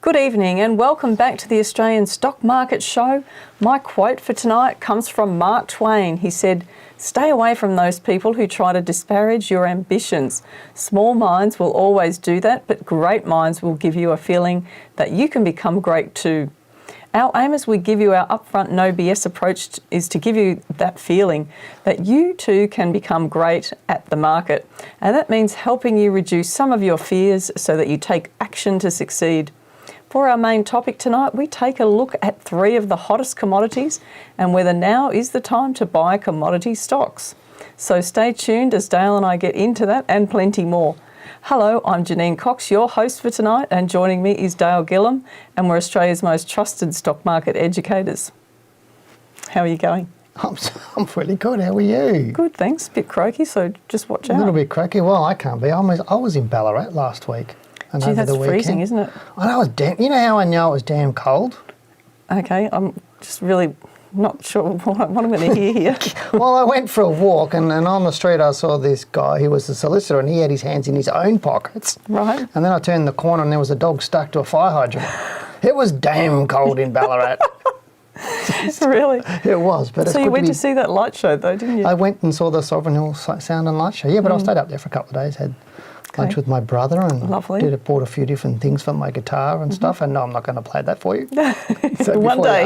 Good evening and welcome back to the Australian Stock Market Show. My quote for tonight comes from Mark Twain. He said, "Stay away from those people who try to disparage your ambitions. Small minds will always do that, but great minds will give you a feeling that you can become great too." Our aim as we give you our upfront no BS approach is to give you that feeling that you too can become great at the market. And that means helping you reduce some of your fears so that you take action to succeed. For our main topic tonight, we take a look at 3 of the hottest commodities and whether now is the time to buy commodity stocks. So stay tuned as Dale and I get into that and plenty more. Hello, I'm Janine Cox, your host for tonight, and joining me is Dale Gillham, and we're Australia's most trusted stock market educators. How are you going? I'm pretty good. How are you? Good, thanks. Bit croaky, so just watch out. A little bit croaky. Well, I can't be. I was in Ballarat last week. And Gee, over that's the weekend. freezing, isn't it? I know it was damn. You know how I know it was damn cold? Okay, I'm just really not sure what I'm going to hear here. Well, I went for a walk and on the street I saw this guy. He was a solicitor and he had his hands in his own pockets. Right. And then I turned the corner and there was a dog stuck to a fire hydrant. It was damn cold in Ballarat. Really? It was. But so you went to see that light show though, didn't you? I went and saw the Sovereign Hill Sound and Light Show. Yeah, but I stayed up there for a couple of days, had lunch with my brother and Lovely. bought a few different things for my guitar and stuff. And no, I'm not going to play that for you. So One day.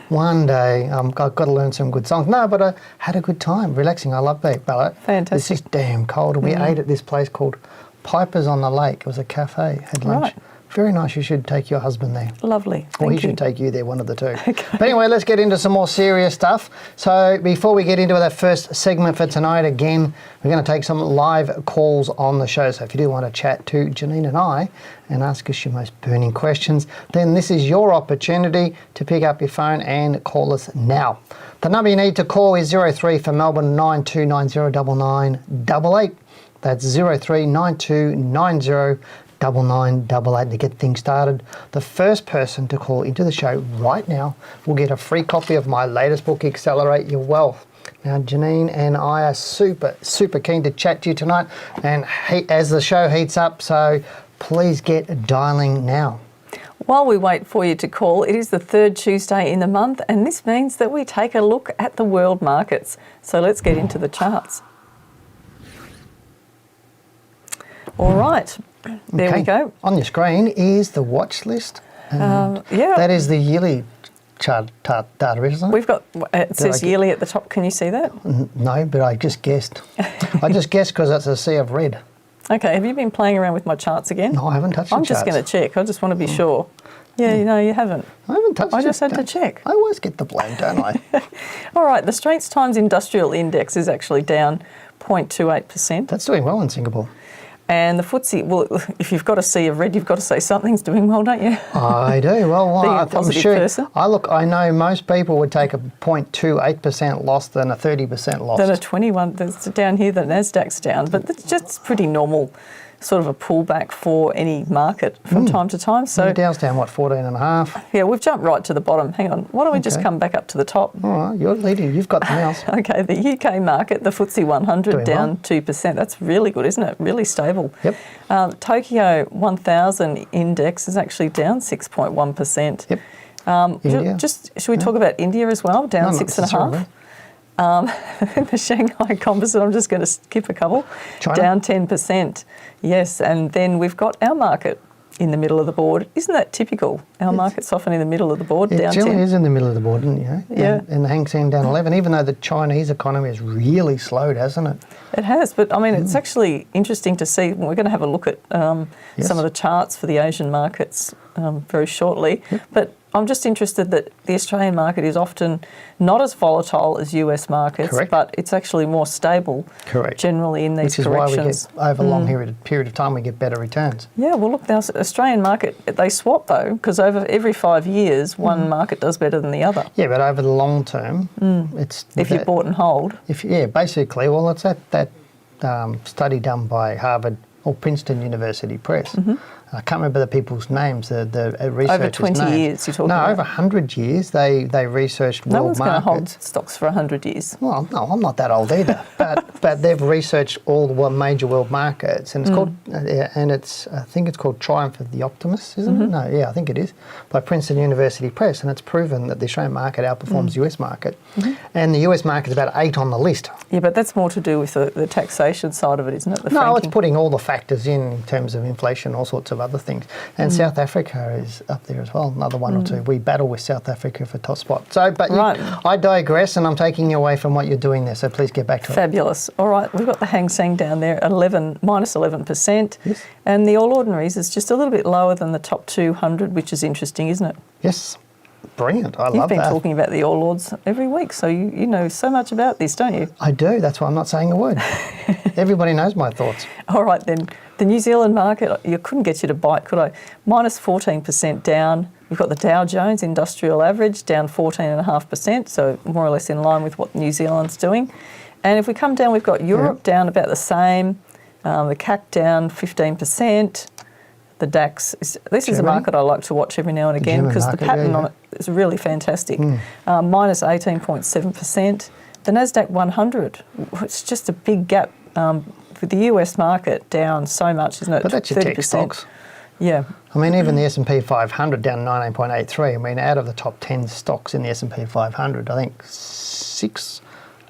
One day. I've got to learn some good songs. No, but I had a good time, relaxing. I love Ballarat. Fantastic. It's just damn cold. And we ate at this place called Piper's on the Lake. It was a cafe. Had lunch. Right. Very nice. You should take your husband there. Lovely. Or he should take you there, one of the two. Okay. But anyway, let's get into some more serious stuff. So before we get into that first segment for tonight, again, we're going to take some live calls on the show. So if you do want to chat to Janine and I and ask us your most burning questions, then this is your opportunity to pick up your phone and call us now. The number you need to call is 03 for Melbourne 92909988. That's 0392909988 to get things started. The first person to call into the show right now will get a free copy of my latest book, Accelerate Your Wealth. Now, Janine and I are super keen to chat to you tonight, and as the show heats up, so please get dialing now. While we wait for you to call, it is the 3rd Tuesday in the month, and this means that we take a look at the world markets. So let's get into the charts. All right. There we go. On your screen is the watch list. Yeah. That is the yearly chart data, isn't it? We've got, it says yearly at the top. Can you see that? No, but I just guessed. I just guessed because it's a sea of red. Okay, have you been playing around with my charts again? No, I haven't touched the charts. I'm just going to check. I just want to be sure. Yeah, no, you haven't. I haven't touched it. I just had to check. I always get the blame, don't I? All right, the Straits Times Industrial Index is actually down 0.28%. That's doing well in Singapore. And the FTSE, well, if you've got a sea of red, you've got to say something's doing well, don't you? I do. Well, Being a I'm positive sure. person. I know most people would take a 0.28% loss than a 30% loss. Then a 21, that's down here, the Nasdaq's down, but that's just pretty normal, sort of a pullback for any market from time to time. So the Dow's down, what, 14.5? Yeah, we've jumped right to the bottom. Hang on, why don't we just come back up to the top? All right, you're leading. You've got the mouse. Okay, the UK market, the FTSE 100 Doing down well. 2%. That's really good, isn't it? Really stable. Yep. Tokyo 1000 index is actually down 6.1%. Yep. India. Should we talk about India as well? Down No, not 6.5%. The Shanghai Composite, I'm just going to skip a couple, China? down 10%. Yes, and then we've got our market in the middle of the board. Isn't that typical? Our market's often in the middle of the board, down 10%. It generally is in the middle of the board, isn't it? Yeah. And the Hang Seng down 11, even though the Chinese economy has really slowed, hasn't it? It has, but I mean, it's actually interesting to see. We're going to have a look at some of the charts for the Asian markets very shortly. Yep. But I'm just interested that the Australian market is often not as volatile as US markets, Correct. but it's actually more stable. Correct. Generally in these Which is corrections. why we get, over a long period of time, we get better returns. Yeah, well, look, the Australian market, they swap though, because over every 5 years, one market does better than the other. Yeah, but over the long term, it's... If you bought and hold. Basically, well, it's that study done by Harvard or Princeton University Press. I can't remember the people's names, the researchers' Over 20 names. years, you're talking No, about? over 100 years. They researched No world one's going to hold markets. stocks for 100 years. Well, no, I'm not that old either. but they've researched all the major world markets, and it's called, I think it's called Triumph of the Optimist, isn't it? No, yeah, I think it is, by Princeton University Press, and it's proven that the Australian market outperforms the US market, and the US market is about 8 on the list. Yeah, but that's more to do with the taxation side of it, isn't it? The No, franking. it's putting all the factors in terms of inflation, all sorts of other things. And South Africa is up there as well, another one or two. We battle with South Africa for top spot. So, but Right. I digress, and I'm taking you away from what you're doing there, so please get back to it. Fabulous. All right, we've got the Hang Seng down there at minus 11%. Yes. And the All Ordinaries is just a little bit lower than the top 200, which is interesting, isn't it? Yes, brilliant. I You've love been that. talking about the All Ords every week, so you know so much about this, don't you? I do, that's why I'm not saying a word. Everybody knows my thoughts. All right then, the New Zealand market, you couldn't get you to bite, could I? Minus 14% down. We've got the Dow Jones Industrial Average down 14.5%, so more or less in line with what New Zealand's doing. And if we come down, we've got Europe down about the same, the CAC down 15%. The DAX, this is a Germany? market I like to watch every now and again German because the market, pattern yeah, on it is really fantastic. Minus 18.7%. The NASDAQ 100, it's just a big gap with the US market down so much, isn't it? But that's your 30%. tech stocks. Yeah. I mean, even the S&P 500 down 19.83. I mean, out of the top 10 stocks in the S&P 500, I think 6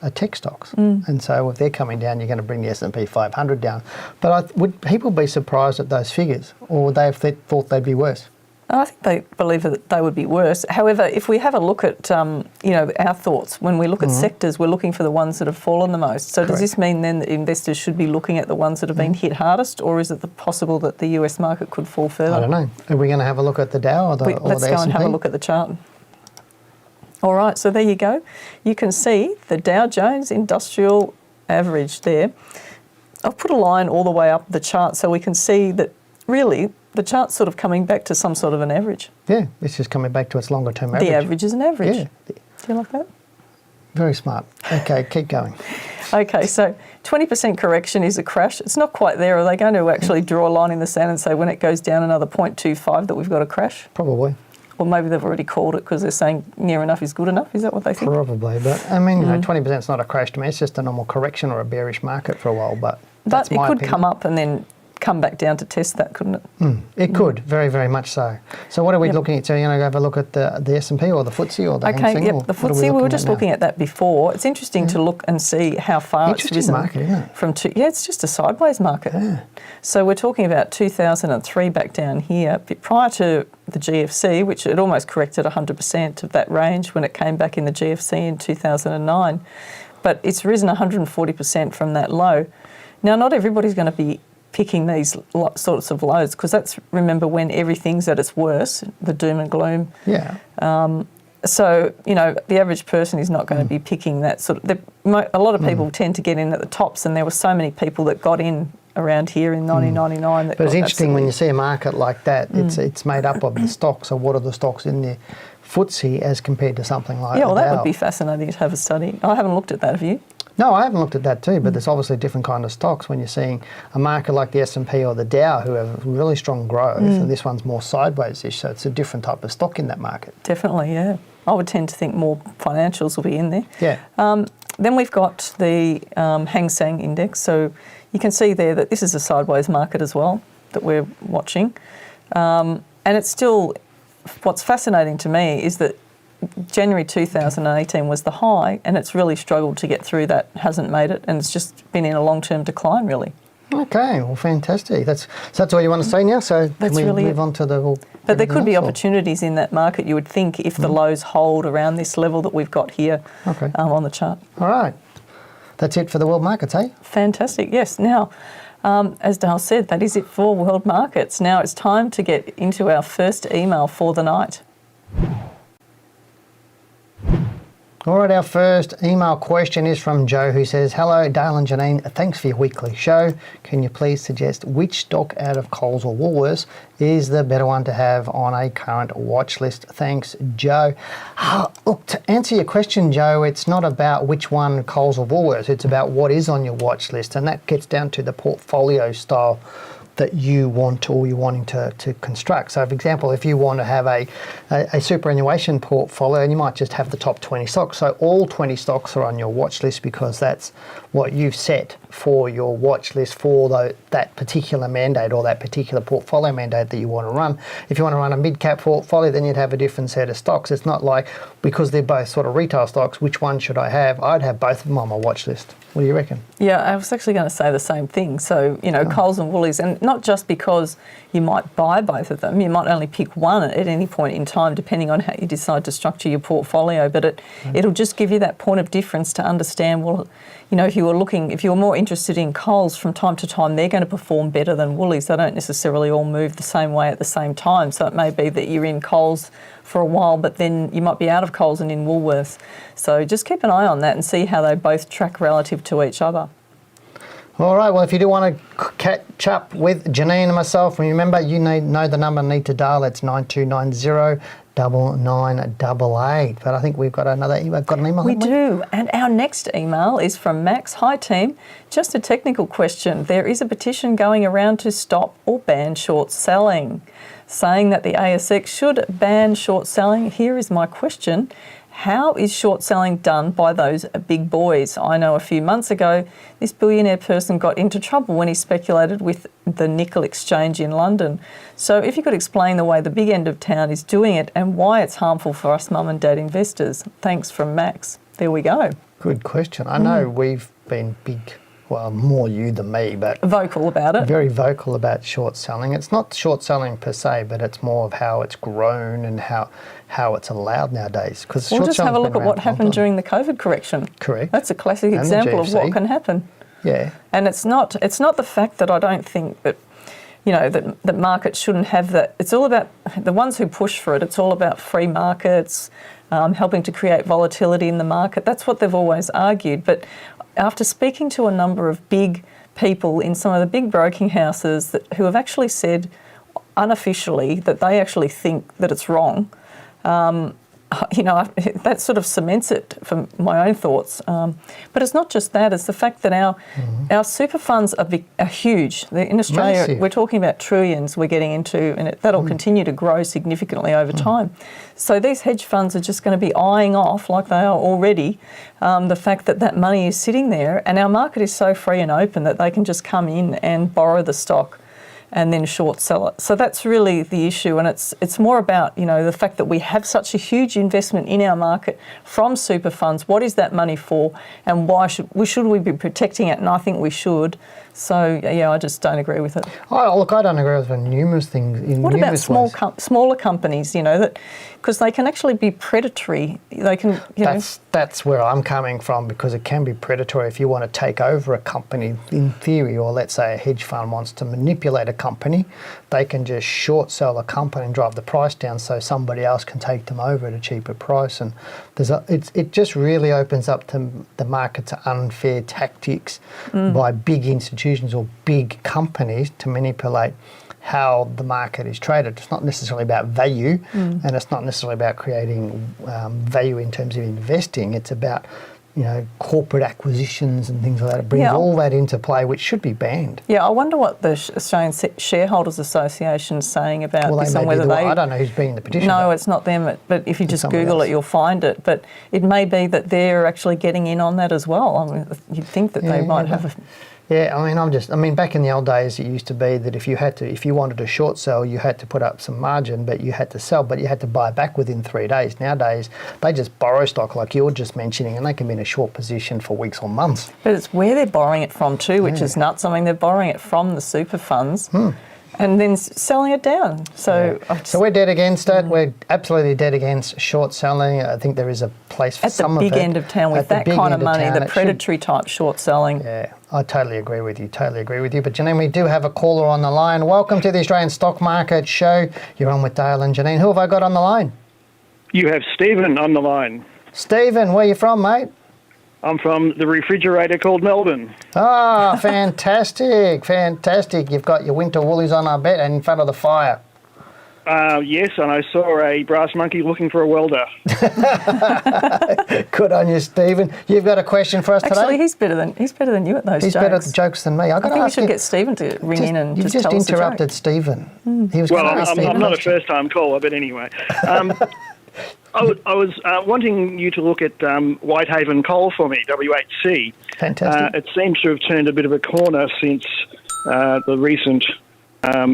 are tech stocks. And so if they're coming down, you're going to bring the S&P 500 down. But would people be surprised at those figures, or would they have thought they'd be worse? I think they believe that they would be worse. However, if we have a look at our thoughts, when we look at sectors, we're looking for the ones that have fallen the most. So does this mean then that investors should be looking at the ones that have been hit hardest, or is it possible that the US market could fall further? I don't know. Are we going to have a look at the Dow or the Let's the go S&P? and have a look at the chart. All right, so there you go. You can see the Dow Jones Industrial Average there. I've put a line all the way up the chart so we can see that really the chart's sort of coming back to some sort of an average. Yeah, it's just coming back to its longer term average. The average is an average. Yeah. Do you like that? Very smart. Okay, keep going. Okay, so 20% correction is a crash. It's not quite there. Are they going to actually draw a line in the sand and say when it goes down another 0.25 that we've got a crash? Probably. Or maybe they've already called it because they're saying near enough is good enough. Is that what they think? Probably, but I mean, 20% is not a crash to me. It's just a normal correction or a bearish market for a while. But that's But it my could opinion. come up and then come back down to test that, couldn't it? It could, very, very much so. So what are we looking at? So you're going to have a look at the S&P or the FTSE or the Hang Okay, Seng, yep. or The what are FTSE, we were looking just at now? looking at that before. It's interesting to look and see how far it's Interesting risen. market, isn't it? From it's just a sideways market. Yeah. So we're talking about 2003 back down here. Prior to the GFC, which it almost corrected 100% of that range when it came back in the GFC in 2009. But it's risen 140% from that low. Now, not everybody's going to be picking these sorts of lows because that's, remember, when everything's at its worst, the doom and gloom. Yeah. So, the average person is not going to be picking that sort of... A lot of people tend to get in at the tops, and there were so many people that got in around here in 1999. But it's interesting when you see a market like that, it's made up of the stocks. So what are the stocks in the FTSE as compared to something like Yeah, well, the that Dow? would be fascinating to have a study. I haven't looked at that, have you? No, I haven't looked at that too, but there's obviously different kind of stocks when you're seeing a market like the S&P or the Dow who have really strong growth, and this one's more sideways-ish, so it's a different type of stock in that market. Definitely, yeah. I would tend to think more financials will be in there. Yeah. Then we've got the Hang Seng Index. So you can see there that this is a sideways market as well that we're watching. And it's still, what's fascinating to me is that January 2018 was the high, and it's really struggled to get through that, hasn't made it, and it's just been in a long-term decline, really. Okay, well, fantastic. So that's all you want to say now? So That's can we really move it. on to the... But there could be else, or- opportunities in that market, you would think, if the lows hold around this level that we've got here Okay. on the chart. All right. That's it for the world markets, eh? Fantastic, yes. Now, as Dale said, that is it for world markets. Now it's time to get into our first email for the night. All right, our first email question is from Joe, who says, "Hello, Dale and Janine. Thanks for your weekly show. Can you please suggest which stock out of Coles or Woolworths is the better one to have on a current watch list? Thanks, Joe." Look, to answer your question, Joe, it's not about which one, Coles or Woolworths. It's about what is on your watch list, and that gets down to the portfolio style that you want or you're wanting to construct. So, for example, if you want to have a superannuation portfolio, and you might just have the top 20 stocks. So all 20 stocks are on your watch list because that's what you've set for your watch list for that particular mandate or that particular portfolio mandate that you want to run. If you want to run a mid-cap portfolio, then you'd have a different set of stocks. It's not like, because they're both sort of retail stocks, which one should I have? I'd have both of them on my watch list. What do you reckon? Yeah, I was actually going to say the same thing. So, Coles and Woolies, and not just because you might buy both of them, you might only pick one at any point in time, depending on how you decide to structure your portfolio, but it'll just give you that point of difference to understand, well, if you're more interested in Coles, from time to time, they're going to perform better than Woolies. They don't necessarily all move the same way at the same time. So it may be that you're in Coles for a while, but then you might be out of Coles and in Woolworths. So just keep an eye on that and see how they both track relative to each other. All right, well, if you do want to catch up with Janine and myself, remember, you know the number need to dial. It's 9290 9988. But I think we've got an email. We do, and our next email is from Max. Hi team, just a technical question. There is a petition going around to stop or ban short selling, saying that the ASX should ban short selling. Here is my question. How is short selling done by those big boys? I know a few months ago, this billionaire person got into trouble when he speculated with the nickel exchange in London. So if you could explain the way the big end of town is doing it and why it's harmful for us mum and dad investors. Thanks, from Max. There we go. Good question. I know we've been big, well, more you than me, but vocal about it. Very vocal about short selling. It's not short selling per se, but it's more of how it's grown and how it's allowed nowadays. Because we'll just have a look at what happened during the COVID correction. Correct. That's a classic example of what can happen. Yeah. And it's not the fact that I don't think that, that markets shouldn't have that. It's all about the ones who push for it. It's all about free markets, helping to create volatility in the market. That's what they've always argued. But after speaking to a number of big people in some of the big broking houses who have actually said unofficially that they actually think that it's wrong, that sort of cements it for my own thoughts. But it's not just that, it's the fact that our super funds are huge. In Australia, Massive. We're talking about trillions we're getting into, and that'll continue to grow significantly over time. So these hedge funds are just going to be eyeing off, like they are already, the fact that money is sitting there, and our market is so free and open that they can just come in and borrow the stock and then short sell it. So that's really the issue, and it's more about the fact that we have such a huge investment in our market from super funds. What is that money for, and why should we be protecting it? And I think we should. So I just don't agree with it. Look, I don't agree with numerous things. What about smaller companies? Because they can actually be predatory. They can. That's where I'm coming from, because it can be predatory if you want to take over a company. In theory, or let's say a hedge fund wants to manipulate a company, they can just short sell a company and drive the price down so somebody else can take them over at a cheaper price. And it just really opens up to the market to unfair tactics by big institutions or big companies to manipulate how the market is traded. It's not necessarily about value, and it's not necessarily about creating value in terms of investing. It's about corporate acquisitions and things like that. It brings all that into play, which should be banned. Yeah, I wonder what the Australian Shareholders Association is saying about this, and whether I don't know who's bringing the petition. No, it's not them, but if you just Google it, you'll find it. But it may be that they're actually getting in on that as well. I mean, you'd think that they might have back in the old days, it used to be that if you wanted to short sell, you had to put up some margin, but you had to sell, but you had to buy back within 3 days. Nowadays, they just borrow stock like you're just mentioning, and they can be in a short position for weeks or months. But it's where they're borrowing it from too, which is nuts. I mean, they're borrowing it from the super funds. And then selling it down. So we're dead against it. We're absolutely dead against short selling. I think there is a place for some of it. At the big end of town with that kind of money, the predatory type short selling. Yeah, I totally agree with you. But Janine, we do have a caller on the line. Welcome to the Australian Stock Market Show. You're on with Dale and Janine. Who have I got on the line? You have Stephen on the line. Stephen, where are you from, mate? I'm from the refrigerator called Melbourne. Ah, fantastic. You've got your winter woolies on, I bet, and in front of the fire. Yes, and I saw a brass monkey looking for a welder. Good on you, Stephen. You've got a question for us today? Actually, he's better than you at those He's jokes. better at the jokes than me. I think we should get Stephen to ring in and just tell us the joke. You just interrupted Stephen. He was Well, I'm not a first-time caller, but anyway. I was wanting you to look at Whitehaven Coal for me, WHC. Fantastic. It seems to have turned a bit of a corner since the recent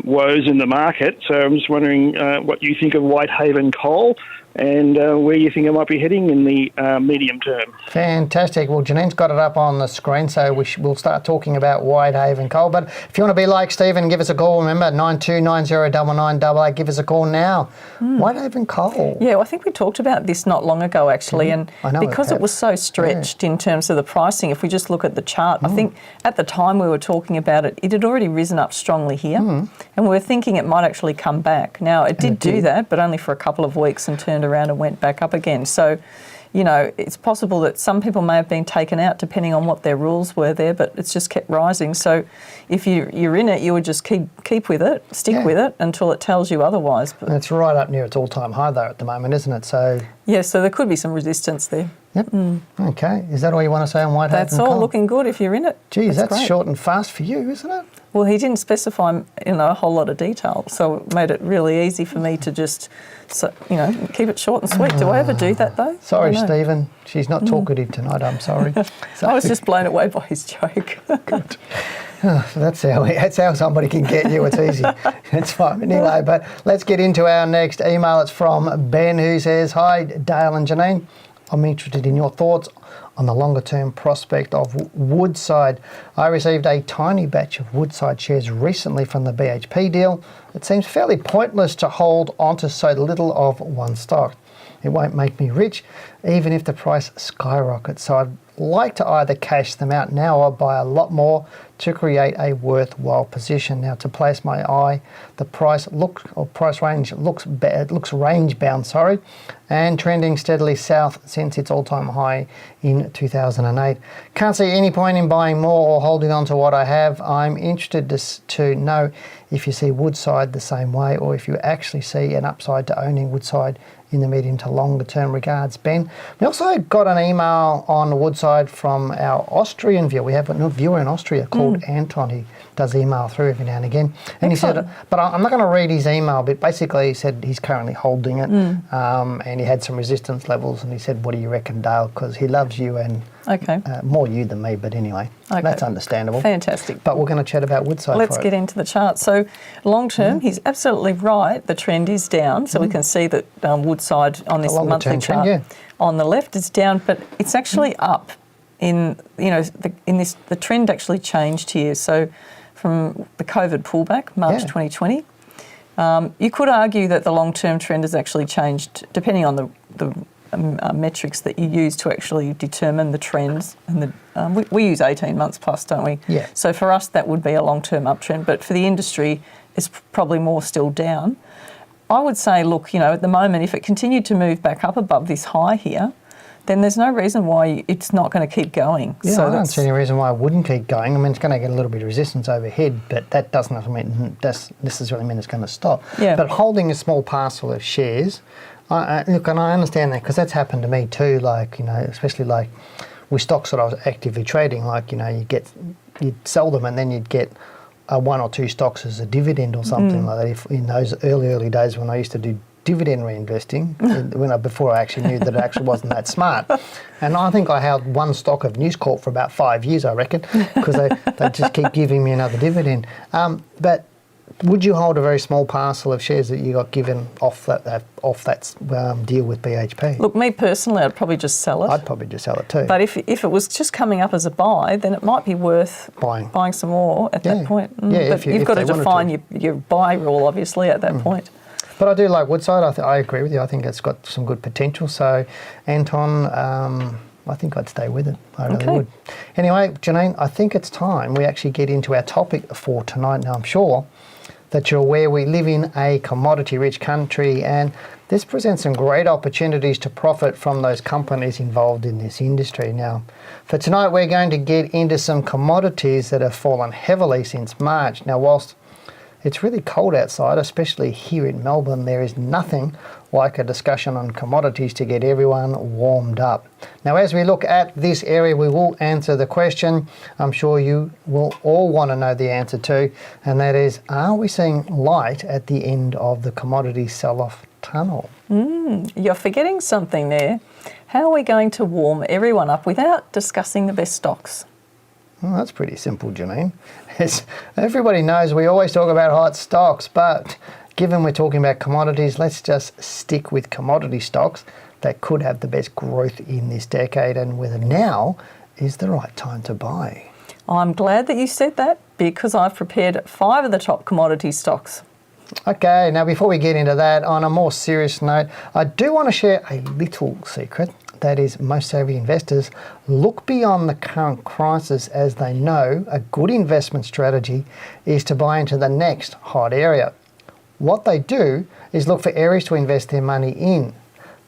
woes in the market. So I'm just wondering what you think of Whitehaven Coal and where you think it might be heading in the medium term. Fantastic. Well, Janine's got it up on the screen, so we'll start talking about Whitehaven Coal. But if you want to be like Stephen, give us a call. Remember, 92909988. Give us a call now. Whitehaven Coal. Yeah, well, I think we talked about this not long ago, actually, and because it was so stretched in terms of the pricing, if we just look at the chart, I think at the time we were talking about it, it had already risen up strongly here, and we were thinking it might actually come back. Now, it did do that, but only for a couple of weeks and turned around and went back up again. So, you know, it's possible that some people may have been taken out depending on what their rules were there, but it's just kept rising. So if you're in it, you would just keep with it, stick with it until it tells you otherwise. But it's right up near its all-time high though at the moment, isn't it? So yeah, so there could be some resistance there. Yep. Okay. Is that all you want to say on Whitehaven That's all Coal? looking good if you're in it. Geez, that's great. short and fast for you, isn't it? Well, he didn't specify, a whole lot of detail, so it made it really easy for me to just, keep it short and sweet. Do I ever do that though? Sorry, Stephen. She's not talkative tonight. I'm sorry. I was just blown away by his joke. Good. That's how somebody can get you. It's easy. It's fine. Anyway, but let's get into our next email. It's from Ben, who says, "Hi, Dale and Janine. I'm interested in your thoughts on the longer-term prospect of Woodside. I received a tiny batch of Woodside shares recently from the BHP deal. It seems fairly pointless to hold onto so little of one stock. It won't make me rich, even if the price skyrockets. So I'd like to either cash them out now or buy a lot more to create a worthwhile position. Now, to place my eye, the price range looks range bound, and trending steadily south since its all-time high in 2008. Can't see any point in buying more or holding on to what I have. I'm interested to know if you see Woodside the same way, or if you actually see an upside to owning Woodside in the medium to longer term. Regards, Ben." We also got an email on Woodside from our Austrian viewer. We have a viewer in Austria called Anton. He does email through every now and again. And he said, but I'm not going to read his email, but basically he said he's currently holding it, and he had some resistance levels, and he said, "What do you reckon, Dale?" Because he loves you and more you than me, but anyway, that's understandable. Fantastic. But we're going to chat about Woodside. Let's get into the chart. So long term, he's absolutely right. The trend is down. So we can see that Woodside on this monthly chart on the left is down, but it's actually up. The trend actually changed here. So from the COVID pullback, March 2020, you could argue that the long-term trend has actually changed depending on the metrics that you use to actually determine the trends. And we use 18 months plus, don't we? Yeah. So for us, that would be a long-term uptrend. But for the industry, it's probably more still down. I would say, look, at the moment, if it continued to move back up above this high here, then there's no reason why it's not going to keep going. Yeah, so I don't see any reason why it wouldn't keep going. I mean, it's going to get a little bit of resistance overhead, but that doesn't necessarily mean it's going to stop. Yeah. But holding a small parcel of shares, look, and I understand that because that's happened to me too, especially with stocks that I was actively trading, you'd sell them and then you'd get one or two stocks as a dividend or something like that. If in those early days when I used to do dividend reinvesting, before I actually knew that it actually wasn't that smart. And I think I held one stock of News Corp for about 5 years, I reckon, because they just keep giving me another dividend. But would you hold a very small parcel of shares that you got given off that deal with BHP? Look, me personally, I'd probably just sell it. I'd probably just sell it too. But if it was just coming up as a buy, then it might be worth buying some more at that point. Yeah, but you've got to define your buy rule, obviously, at that point. But I do like Woodside. I agree with you. I think it's got some good potential. So, Anton, I think I'd stay with it. I really would. Anyway, Janine, I think it's time we actually get into our topic for tonight. Now, I'm sure that you're aware we live in a commodity-rich country, and this presents some great opportunities to profit from those companies involved in this industry. Now, for tonight, we're going to get into some commodities that have fallen heavily since March. Now, whilst it's really cold outside, especially here in Melbourne. There is nothing like a discussion on commodities to get everyone warmed up. Now, as we look at this area, we will answer the question I'm sure you will all want to know the answer to, and that is, are we seeing light at the end of the commodity sell-off tunnel? You're forgetting something there. How are we going to warm everyone up without discussing the best stocks? Well, that's pretty simple, Janine. Everybody knows we always talk about hot stocks, but given we're talking about commodities, let's just stick with commodity stocks that could have the best growth in this decade, and whether now is the right time to buy. I'm glad that you said that, because I've prepared 5 of the top commodity stocks. Okay, now before we get into that, on a more serious note, I do want to share a little secret. That is, most savvy investors look beyond the current crisis, as they know a good investment strategy is to buy into the next hot area. What they do is look for areas to invest their money in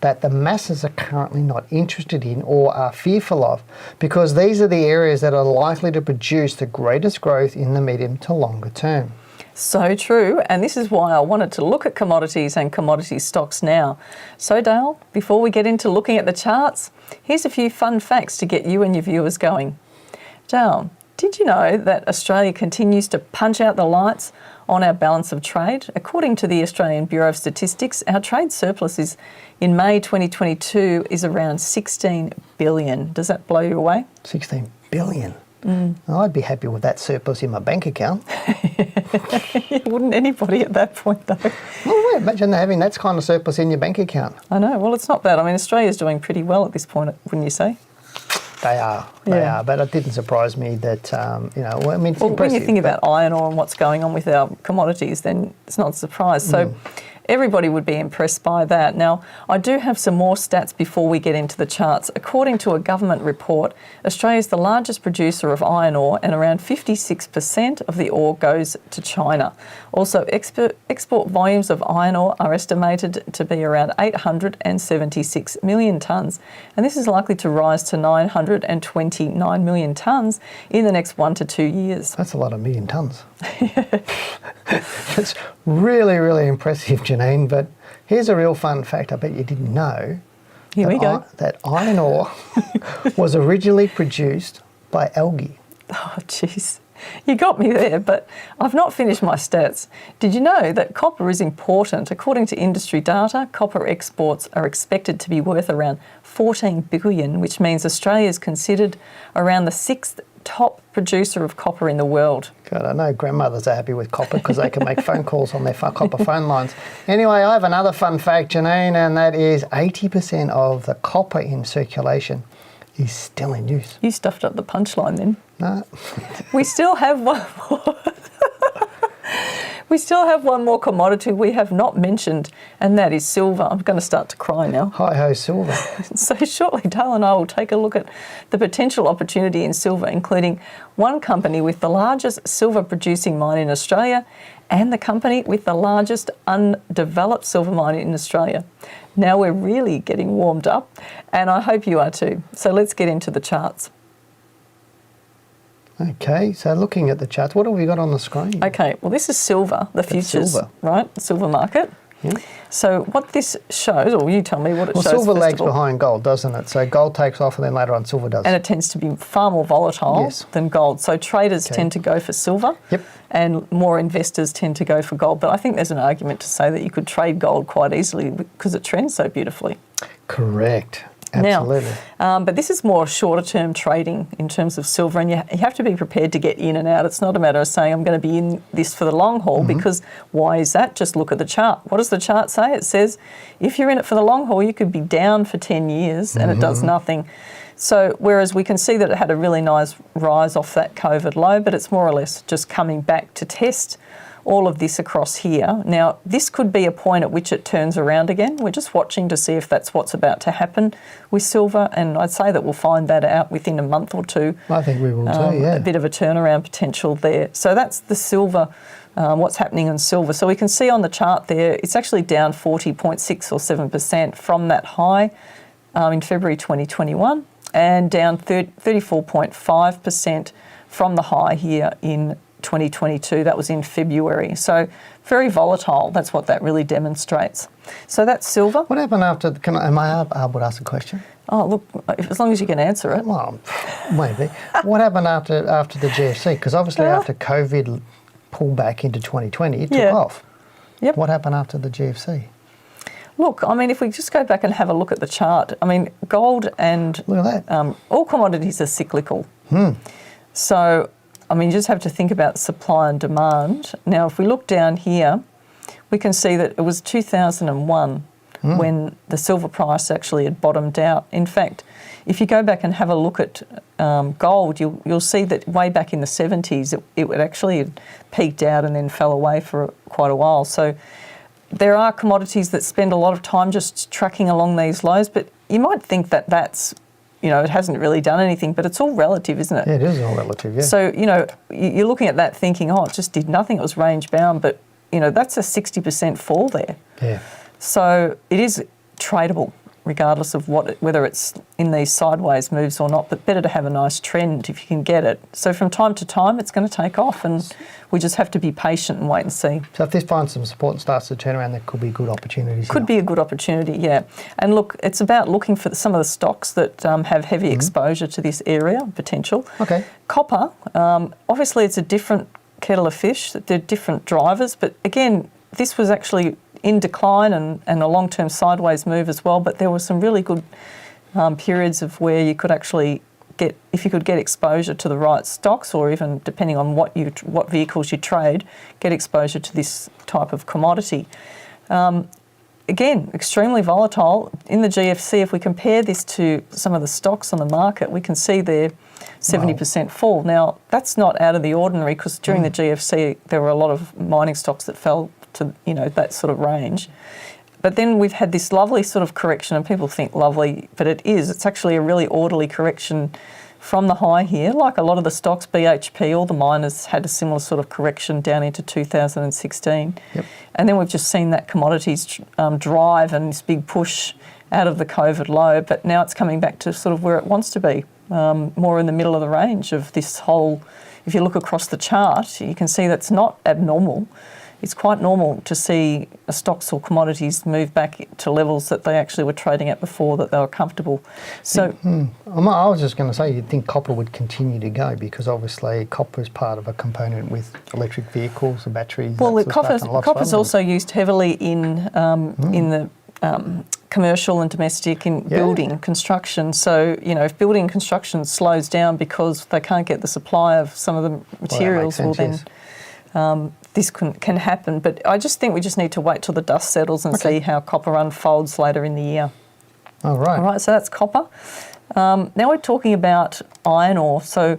that the masses are currently not interested in or are fearful of, because these are the areas that are likely to produce the greatest growth in the medium to longer term. So true, and this is why I wanted to look at commodities and commodity stocks now. So Dale, before we get into looking at the charts, here's a few fun facts to get you and your viewers going. Dale, did you know that Australia continues to punch out the lights on our balance of trade? According to the Australian Bureau of Statistics, our trade surplus in May 2022 is around 16 billion. Does that blow you away? 16 billion? I'd be happy with that surplus in my bank account. Wouldn't anybody at that point, though? Well, imagine having that kind of surplus in your bank account. I know. Well, it's not bad. I mean, Australia's doing pretty well at this point, wouldn't you say? They are, but it didn't surprise me that, I mean, it's well, impressive. When you think about iron ore and what's going on with our commodities, then it's not a surprise. So everybody would be impressed by that. Now, I do have some more stats before we get into the charts. According to a government report, Australia is the largest producer of iron ore, and around 56% of the ore goes to China. Also, export volumes of iron ore are estimated to be around 876 million tonnes, and this is likely to rise to 929 million tonnes in the next 1 to 2 years. That's a lot of million tonnes. That's really, really impressive, Janine, but here's a real fun fact I bet you didn't know. Here we go. That iron ore was originally produced by algae. Oh, jeez. You got me there, but I've not finished my stats. Did you know that copper is important? According to industry data, copper exports are expected to be worth around 14 billion, which means Australia is considered around the 6th top producer of copper in the world. God, I know grandmothers are happy with copper because they can make phone calls on their copper phone lines. Anyway, I have another fun fact, Janine, and that is 80% of the copper in circulation is still in use. You stuffed up the punchline then. No. We still have one more. We still have one more commodity we have not mentioned, and that is silver. I'm going to start to cry now. Hi-ho, silver. So shortly, Dale and I will take a look at the potential opportunity in silver, including one company with the largest silver producing mine in Australia and the company with the largest undeveloped silver mine in Australia. Now we're really getting warmed up, and I hope you are too. So let's get into the charts. Okay, so looking at the charts, what have we got on the screen? Okay, well this is silver, the futures, silver. right? The silver market. Yeah. So what this shows, or you tell me what it shows. Well, silver first lags of all. behind gold, doesn't it? So gold takes off and then later on silver does. And it tends to be far more volatile Yes. than gold. So traders tend to go for silver. Yep. And more investors tend to go for gold. But I think there's an argument to say that you could trade gold quite easily because it trends so beautifully. Correct. Absolutely. Now, but this is more shorter-term trading in terms of silver, and you have to be prepared to get in and out. It's not a matter of saying, I'm going to be in this for the long haul, because why is that? Just look at the chart. What does the chart say? It says, if you're in it for the long haul, you could be down for 10 years and it does nothing. So whereas we can see that it had a really nice rise off that COVID low, but it's more or less just coming back to test all of this across here. Now, this could be a point at which it turns around again. We're just watching to see if that's what's about to happen with silver, and I'd say that we'll find that out within a month or two. I think we will too, yeah. A bit of a turnaround potential there. So that's the silver, what's happening in silver. So we can see on the chart there, it's actually down 40.6 or 7% from that high in February 2021, and down 34.5% from the high here in 2022. That was in February. So very volatile. That's what that really demonstrates. So that's silver. What happened after? Am I able to ask a question? Oh, look, as long as you can answer it. Well, maybe. What happened after the GFC? Because obviously after COVID pulled back into 2020, it took off. Yep. What happened after the GFC? Look, I mean, if we just go back and have a look at the chart, I mean, gold and Look at that. all commodities are cyclical. So, I mean, you just have to think about supply and demand. Now, if we look down here, we can see that it was 2001 when the silver price actually had bottomed out. In fact, if you go back and have a look at gold, you'll see that way back in the 70s, it would actually had peaked out and then fell away for quite a while. So there are commodities that spend a lot of time just tracking along these lows, but you might think that that's, you know, it hasn't really done anything, but it's all relative, isn't it? Yeah, it is all relative, yeah. So, you know, you're looking at that thinking, oh, it just did nothing, it was range bound, but, you know, that's a 60% fall there. Yeah. So it is tradable, regardless of whether it's in these sideways moves or not, but better to have a nice trend if you can get it. So from time to time, it's going to take off, and we just have to be patient and wait and see. So if this finds some support and starts to turn around, there could be good opportunities. Could be a good opportunity, yeah. And look, it's about looking for some of the stocks that have heavy exposure to this area, potential. Okay. Copper, obviously it's a different kettle of fish, they're different drivers, but again, this was actually in decline and a long-term sideways move as well, but there were some really good periods of where you could actually get, if you could get exposure to the right stocks, or even depending on what vehicles you trade, get exposure to this type of commodity. Again, extremely volatile. In the GFC, if we compare this to some of the stocks on the market, we can see they're 70% fall. Now, that's not out of the ordinary, because during the GFC, there were a lot of mining stocks that fell to, you know, that sort of range. But then we've had this lovely sort of correction, and people think lovely, but it is. It's actually a really orderly correction from the high here. Like a lot of the stocks, BHP, all the miners had a similar sort of correction down into 2016. Yep. And then we've just seen that commodities drive and this big push out of the COVID low, but now it's coming back to sort of where it wants to be, more in the middle of the range of this whole. If you look across the chart, you can see that's not abnormal. It's quite normal to see stocks or commodities move back to levels that they actually were trading at before, that they were comfortable. So I was just going to say, you'd think copper would continue to go, because obviously copper is part of a component with electric vehicles and batteries. Well, copper's also used heavily in the commercial and domestic in building construction. So, you know, if building construction slows down because they can't get the supply of some of the materials, this can happen. But I just think we just need to wait till the dust settles and see how copper unfolds later in the year. All right, so that's copper. Now we're talking about iron ore. So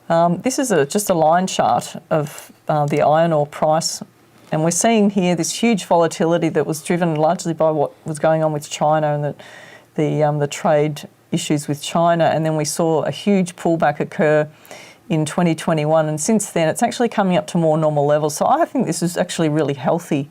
this is just a line chart of the iron ore price. And we're seeing here this huge volatility that was driven largely by what was going on with China and the trade issues with China. And then we saw a huge pullback occur in 2021, and since then it's actually coming up to more normal levels. So I think this is actually really healthy,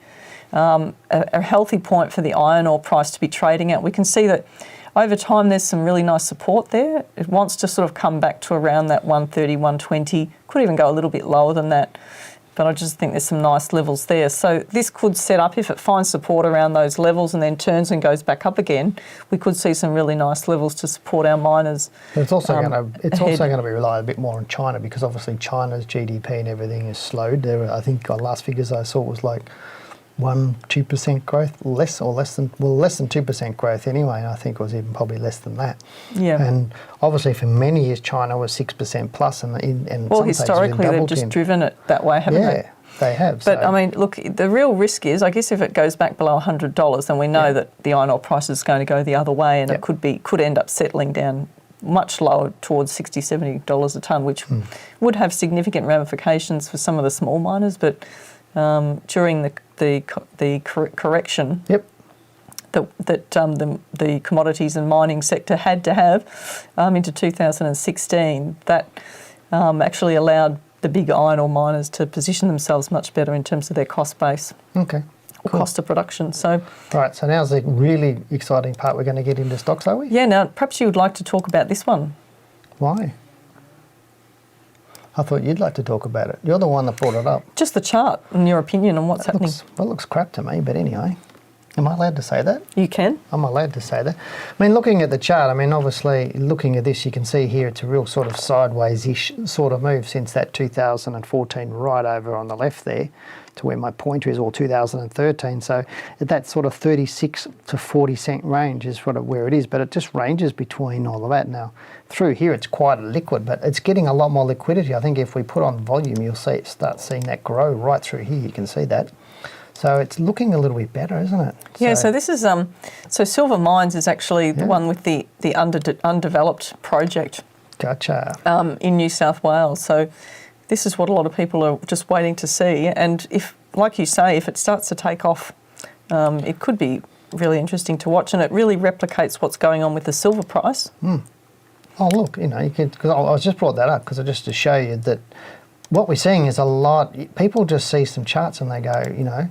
a healthy point for the iron ore price to be trading at. We can see that over time there's some really nice support there. It wants to sort of come back to around that 130, 120, could even go a little bit lower than that. But I just think there's some nice levels there. So this could set up, if it finds support around those levels and then turns and goes back up again, we could see some really nice levels to support our miners. But it's also going to be relied a bit more on China, because obviously China's GDP and everything is slowed. I think the last figures I saw was like 2% growth, less than 2% growth anyway, and I think it was even probably less than that. Yeah. And obviously for many years China was 6% plus, and well, historically they've just driven it that way, haven't they? Yeah, they have. But I mean, look, the real risk is, I guess, if it goes back below $100, then we know that the iron ore price is going to go the other way, and it could end up settling down much lower towards $60, $70 a tonne, which would have significant ramifications for some of the small miners. But during the correction that the commodities and mining sector had to have into 2016, that actually allowed the big iron ore miners to position themselves much better in terms of their cost base. Okay. Cool. Cost of production. So, right, so now's the really exciting part. We're going to get into stocks, are we? Yeah, now perhaps you would like to talk about this one. Why? I thought you'd like to talk about it. You're the one that brought it up. Just the chart, in your opinion, on what's happening. It looks crap to me, but anyway. Am I allowed to say that? You can. I'm allowed to say that. I mean, looking at the chart, I mean, obviously, looking at this, you can see here it's a real sort of sideways-ish sort of move since that 2014 right over on the left there to where my pointer is, or 2013. So at that sort of 36 to 40 cent range is sort of where it is, but it just ranges between all of that. Now, through here, it's quite liquid, but it's getting a lot more liquidity. I think if we put on volume, you'll start seeing that grow right through here. You can see that. So it's looking a little bit better, isn't it? Yeah, so this is, so Silver Mines is actually the one with the undeveloped project. Gotcha. In New South Wales. So this is what a lot of people are just waiting to see. And if, like you say, if it starts to take off, it could be really interesting to watch, and it really replicates what's going on with the silver price. Oh, look, you know, you could, because I was just brought that up because just to show you that what we're seeing is a lot, people just see some charts and they go, you know,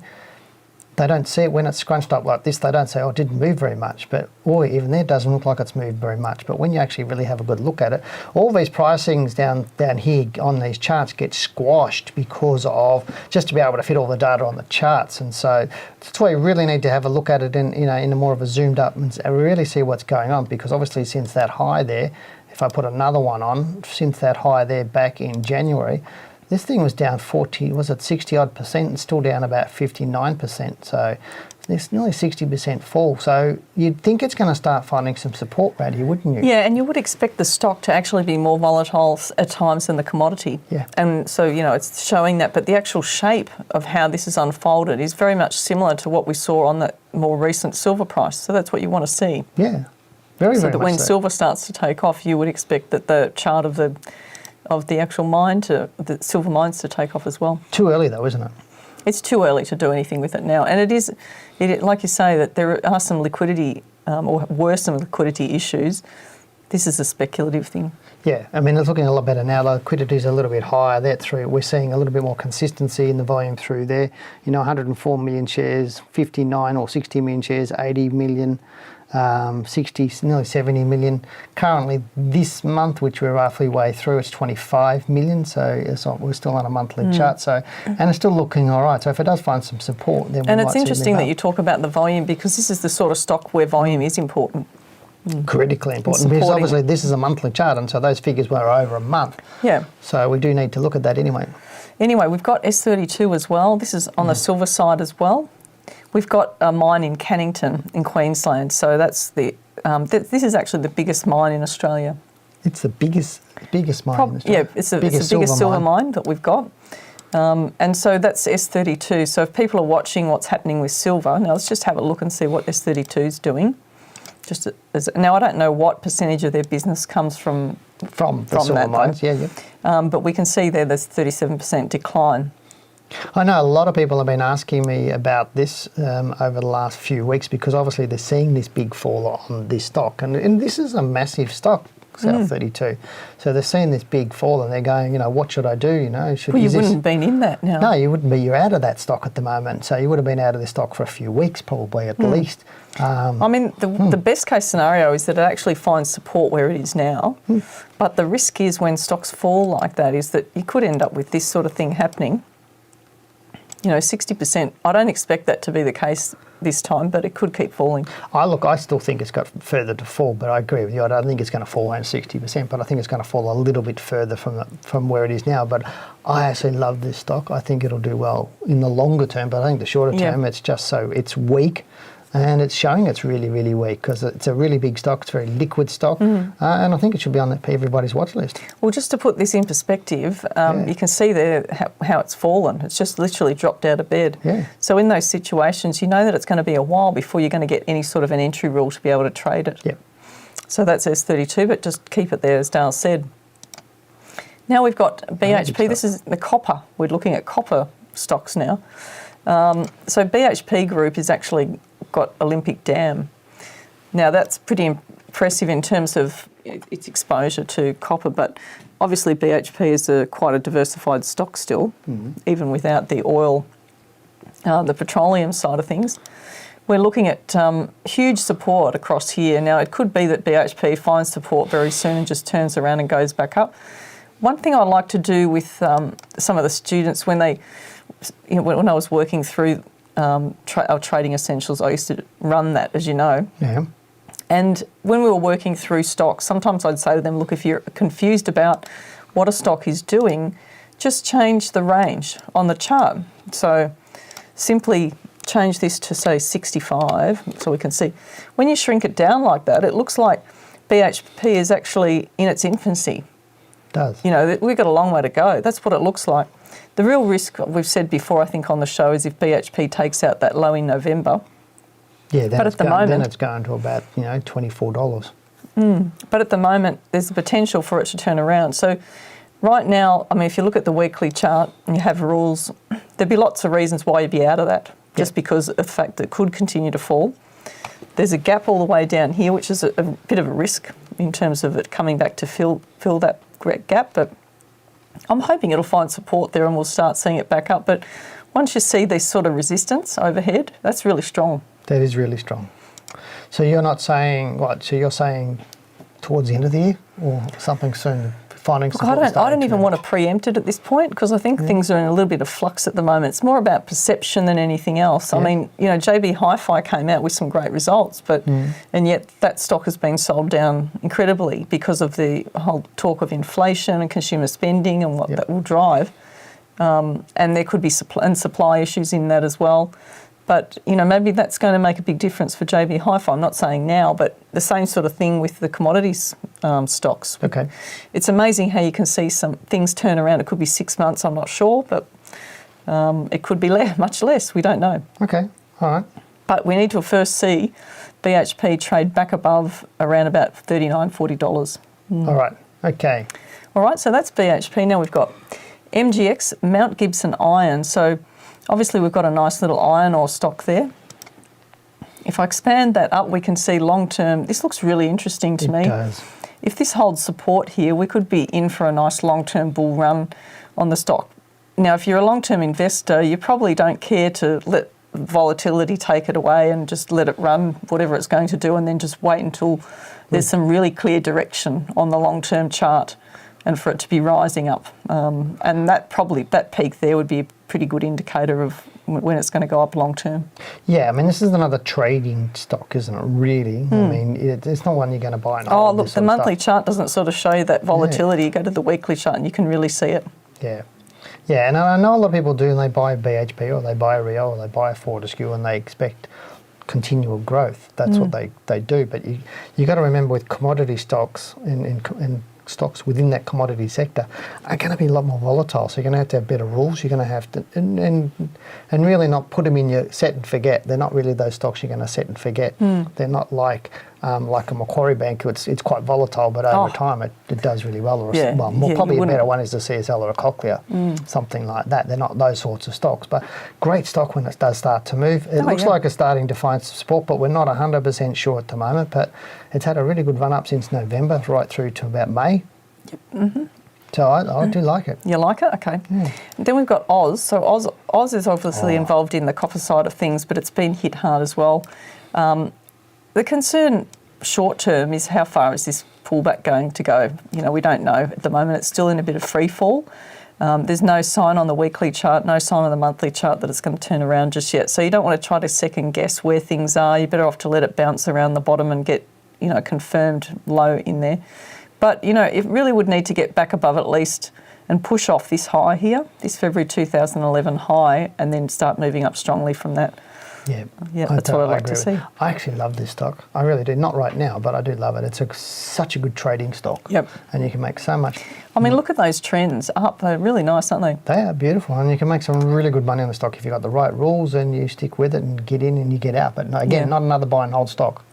they don't see it when it's scrunched up like this. They don't say, oh, it didn't move very much. But, or even there, it doesn't look like it's moved very much. But when you actually really have a good look at it, all these pricings down here on these charts get squashed because of just to be able to fit all the data on the charts. And so that's why you really need to have a look at it in, you know, in a more of a zoomed up and really see what's going on. Because obviously since that high there, if I put another one on, since that high there back in January, this thing was down 40, was it 60 odd percent, and still down about 59%. So there's nearly 60% fall. So you'd think it's going to start finding some support around here, wouldn't you? Yeah, and you would expect the stock to actually be more volatile at times than the commodity. Yeah. And so, you know, it's showing that. But the actual shape of how this is unfolded is very much similar to what we saw on the more recent silver price. So that's what you want to see. Yeah, very, so very that much when so. silver starts to take off, you would expect that the chart of the actual mine the silver mines to take off as well. Too early though, isn't it? It's too early to do anything with it now. And it is, like you say, that there are some liquidity or were some liquidity issues. This is a speculative thing. Yeah, I mean, it's looking a lot better now. The liquidity is a little bit higher there through. We're seeing a little bit more consistency in the volume through there. You know, 104 million shares, 59 or 60 million shares, 80 million, 60, nearly 70 million. Currently, this month, which we're roughly way through, it's 25 million. So we're still on a monthly chart. So, and it's still looking all right. So if it does find some support, then we And might it's see it interesting move that up. you talk about the volume, because this is the sort of stock where volume is important. Critically important, because obviously this is a monthly chart, and so those figures were over a month. Yeah. So we do need to look at that anyway. Anyway, we've got S32 as well. This is on the silver side as well. We've got a mine in Cannington in Queensland. So that's the this is actually the biggest mine in Australia. It's the biggest mine in Australia. Yeah, it's the biggest silver mine that we've got. And so that's S32. So if people are watching what's happening with silver, now let's just have a look and see what S32 is doing. Now I don't know what percentage of their business comes from the silver that, mines. though. Yeah. But we can see there's 37% decline. I know a lot of people have been asking me about this over the last few weeks, because obviously they're seeing this big fall on this stock, and this is a massive stock, South 32. So they're seeing this big fall and they're going, you know, what should I do? You know, Well, you wouldn't have been in that now. No, you wouldn't be. You're out of that stock at the moment. So you would have been out of this stock for a few weeks, probably at least. I mean, the best case scenario is that it actually finds support where it is now. But the risk is when stocks fall like that is that you could end up with this sort of thing happening. You know, 60%. I don't expect that to be the case this time, but it could keep falling. I still think it's got further to fall, but I agree with you. I don't think it's going to fall around 60%, but I think it's going to fall a little bit further from where it is now. But I actually love this stock. I think it'll do well in the longer term, but I think the shorter term, it's just so it's weak. And it's showing it's really, really weak because it's a really big stock. It's a very liquid stock. And I think it should be on everybody's watch list. Well, just to put this in perspective, you can see there how it's fallen. It's just literally dropped out of bed. Yeah. So in those situations, you know that it's going to be a while before you're going to get any sort of an entry rule to be able to trade it. Yep. So that's S32, but just keep it there, as Dale said. Now we've got BHP. This is the copper. We're looking at copper stocks now. So BHP Group is actually got Olympic Dam. Now that's pretty impressive in terms of its exposure to copper, but obviously BHP is quite a diversified stock still, even without the oil, the petroleum side of things. We're looking at huge support across here. Now it could be that BHP finds support very soon and just turns around and goes back up. one thing I like to do with some of the students when they, when I was working through our trading essentials, I used to run that, as you know. Yeah. And when we were working through stocks, sometimes I'd say to them, look, if you're confused about what a stock is doing, just change the range on the chart. So simply change this to, say, 65, so we can see. When you shrink it down like that, it looks like BHP is actually in its infancy. It does. We've got a long way to go. That's what it looks like. The real risk, we've said before, I think, on the show, is if BHP takes out that low in November. Yeah, then, but it's, at the going, moment, then it's going to about, $24. But at the moment, there's the potential for it to turn around. So right now, I mean, if you look at the weekly chart and you have rules, there'd be lots of reasons why you'd be out of that, just because of the fact that it could continue to fall. There's a gap all the way down here, which is a bit of a risk in terms of it coming back to fill that gap, but I'm hoping it'll find support there and we'll start seeing it back up. But once you see this sort of resistance overhead, that's really strong. That is really strong. So you're not saying what? So you're saying towards the end of the year or something soon? Finding support. I don't even want to preempt it at this point because I think things are in a little bit of flux at the moment. It's more about perception than anything else. Yeah. I mean, JB Hi-Fi came out with some great results, but and yet that stock has been sold down incredibly because of the whole talk of inflation and consumer spending and what that will drive. And there could be supply issues in that as well. But, maybe that's going to make a big difference for JB Hi-Fi. I'm not saying now, but the same sort of thing with the commodities stocks. Okay. It's amazing how you can see some things turn around. It could be 6 months, I'm not sure, but it could be much less. We don't know. Okay, all right. But we need to first see BHP trade back above around about $39, $40. All right, okay. All right, so that's BHP. Now we've got MGX, Mount Gibson Iron. So obviously we've got a nice little iron ore stock there. If I expand that up, we can see long-term. This looks really interesting to me. It does. If this holds support here, we could be in for a nice long-term bull run on the stock. Now, if you're a long-term investor, you probably don't care to let volatility take it away and just let it run whatever it's going to do and then just wait until there's some really clear direction on the long-term chart and for it to be rising up. And that peak there would be a pretty good indicator of when it's going to go up long term. Yeah, I mean, this is another trading stock, isn't it, really? I mean, it's not one you're going to buy and hold. Oh, look, the monthly chart doesn't sort of show you that volatility. You go to the weekly chart and you can really see it. Yeah. Yeah, and I know a lot of people do, and they buy BHP or they buy a Rio or they buy a Fortescue and they expect continual growth. That's what they do. But you got to remember with commodity stocks and stocks within that commodity sector are going to be a lot more volatile. So you're going to have better rules. You're going to have to and really not put them in your set and forget. They're not really those stocks you're going to set and forget. They're not like a Macquarie Bank. It's quite volatile, but over time it does really well. Or probably a better one is the CSL or a Cochlear, something like that. They're not those sorts of stocks, but great stock when it does start to move. It looks like it's starting to find some support, but we're not 100% sure at the moment. But it's had a really good run up since November, right through to about May. So I do like it. You like it? Okay. Then we've got Oz. So Oz is obviously involved in the copper side of things, but it's been hit hard as well. The concern short term is how far is this pullback going to go? We don't know at the moment. It's still in a bit of free fall. There's no sign on the weekly chart, no sign on the monthly chart that it's going to turn around just yet. So you don't want to try to second guess where things are. You're better off to let it bounce around the bottom and get, confirmed low in there. But, it really would need to get back above at least and push off this high here, this February 2011 high, and then start moving up strongly from that. Yeah, that's what I'd like to see. I actually love this stock. I really do. Not right now, but I do love it. It's such a good trading stock. Yep. And you can make so much. I mean, look at those trends up. They're really nice, aren't they? They are beautiful. And you can make some really good money on the stock if you've got the right rules and you stick with it and get in and you get out. But not another buy and hold stock.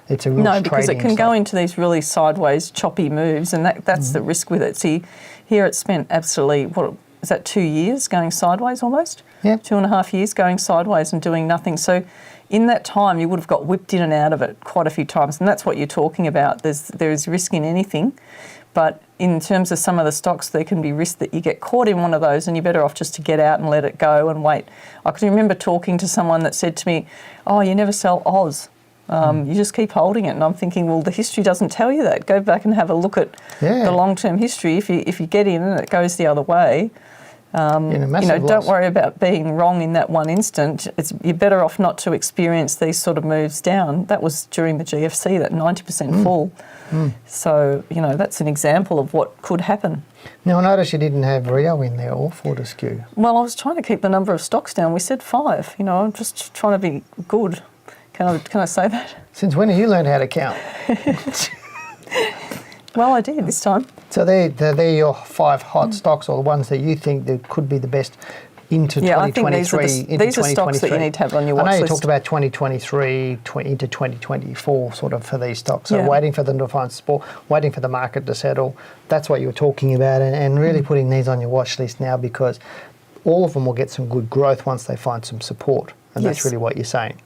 It's a real trading because it can go into these really sideways, choppy moves, and that's the risk with it. See, here it's spent absolutely, 2 years going sideways almost? Yeah. 2.5 years going sideways and doing nothing. So in that time, you would have got whipped in and out of it quite a few times, and that's what you're talking about. There is risk in anything, but in terms of some of the stocks, there can be risk that you get caught in one of those and you're better off just to get out and let it go and wait. I can remember talking to someone that said to me, "Oh, you never sell Oz." You just keep holding it. And I'm thinking, well, the history doesn't tell you that. Go back and have a look at the long-term history. If you get in and it goes the other way, don't worry about being wrong in that one instant. You're better off not to experience these sort of moves down. That was during the GFC, that 90% fall. So, that's an example of what could happen. Now, I noticed you didn't have Rio in there or Fortescue. Well, I was trying to keep the number of stocks down. We said 5. I'm just trying to be good. Can I say that? Since when have you learned how to count? Well, I did this time. So they're your 5 hot stocks, or the ones that you think that could be the best into 2023. These are stocks that you need to have on your watch list. I know you talked about 2023 into 2024 sort of for these stocks. So waiting for them to find support, waiting for the market to settle. That's what you were talking about, and really putting these on your watch list now, because all of them will get some good growth once they find some support. And that's really what you're saying.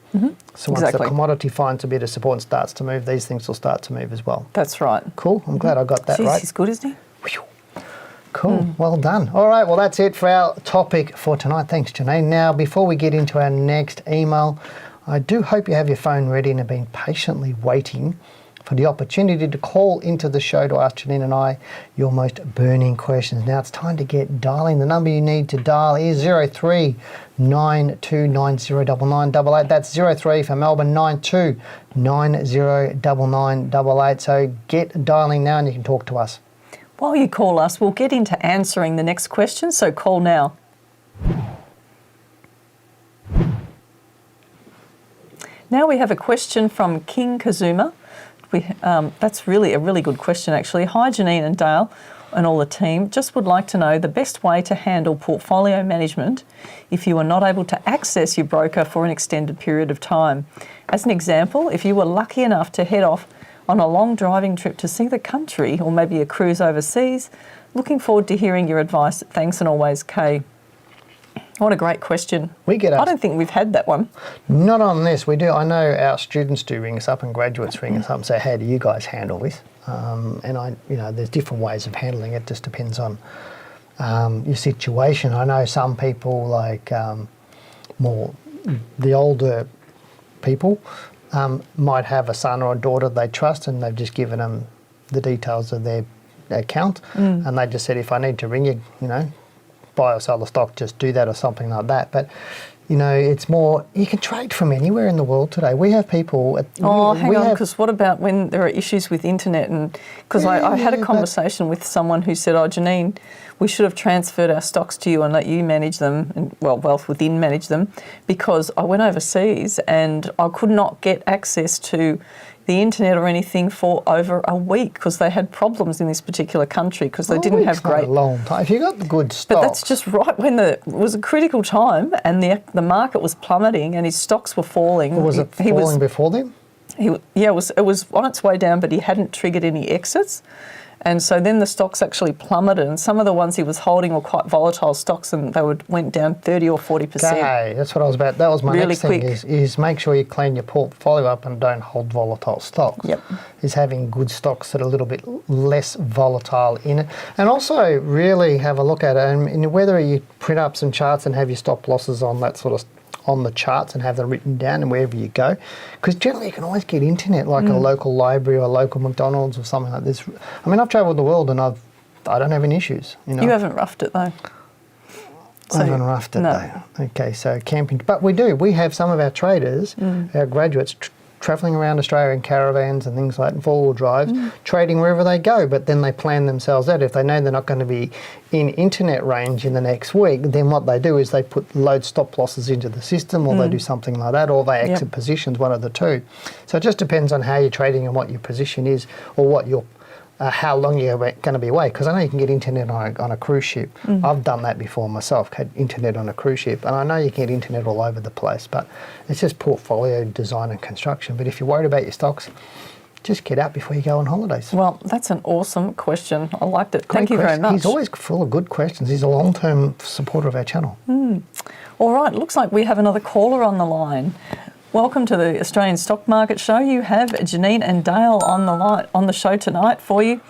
So once the commodity finds a bit of support and starts to move, these things will start to move as well. That's right. Cool. I'm glad I got that right. He's good, isn't he? Cool. Well done. All right. Well, that's it for our topic for tonight. Thanks, Janine. Now, before we get into our next email, I do hope you have your phone ready and have been patiently waiting for the opportunity to call into the show to ask Janine and I your most burning questions. Now it's time to get dialing. The number you need to dial is 0392909988. That's 03 for Melbourne, 92909988. So get dialing now and you can talk to us. While you call us, we'll get into answering the next question, so call now. Now we have a question from King Kazuma. That's really a really good question, actually. Hi, Janine and Dale and all the team. Just would like to know the best way to handle portfolio management if you are not able to access your broker for an extended period of time. As an example, if you were lucky enough to head off on a long driving trip to see the country, or maybe a cruise overseas, looking forward to hearing your advice. Thanks, and always, Kay. What a great question. I don't think we've had that one. Not on this. We do. I know our students do ring us up and graduates ring us up and say, how do you guys handle this? There's different ways of handling it. Just depends on your situation. I know some people, like more the older people, might have a son or a daughter they trust, and they've just given them the details of their account, and they just said, if I need to ring you, buy or sell the stock, just do that or something like that. But it's more, you can trade from anywhere in the world today. We have people... hang on, because what about when there are issues with internet? And because I had a conversation with someone who said, Janine, we should have transferred our stocks to you and let you manage them, and Wealth Within manage them, because I went overseas and I could not get access to the internet or anything for over a week because they had problems in this particular country because they didn't have great... a long time. If you got the good stocks... But that's just right when it was a critical time and the market was plummeting and his stocks were falling. Or was it falling before then? It was on its way down, but he hadn't triggered any exits. And so then the stocks actually plummeted, and some of the ones he was holding were quite volatile stocks, and they went down 30 or 40%. Okay, that's what I was about. That was my really next thing, is make sure you clean your portfolio up and don't hold volatile stocks. Yep. Is having good stocks that are a little bit less volatile in it. And also really have a look at it, and whether you print up some charts and have your stop losses on that sort of on the charts and have them written down and wherever you go, because generally you can always get internet, like a local library or a local McDonald's or something like this. I mean, I've travelled the world and I don't have any issues. You haven't roughed it though. I haven't roughed it though. Okay, so camping, but we do. We have some of our traders, our graduates, travelling around Australia in caravans and things like that, four-wheel drives, trading wherever they go, but then they plan themselves out. If they know they're not going to be in internet range in the next week, then what they do is they load stop losses into the system, or they do something like that, or they exit positions, one of the two. So it just depends on how you're trading and what your position is, or what your how long you're going to be away, because I know you can get internet on a cruise ship. I've done that before myself, had internet on a cruise ship, and I know you can get internet all over the place, but it's just portfolio design and construction. But if you're worried about your stocks, just get out before you go on holidays. Well, that's an awesome question. I liked it. Thank you very much. He's always full of good questions. He's a long-term supporter of our channel. All right, looks like we have another caller on the line. Welcome to the Australian Stock Market Show. You have Janine and Dale on the show tonight for you.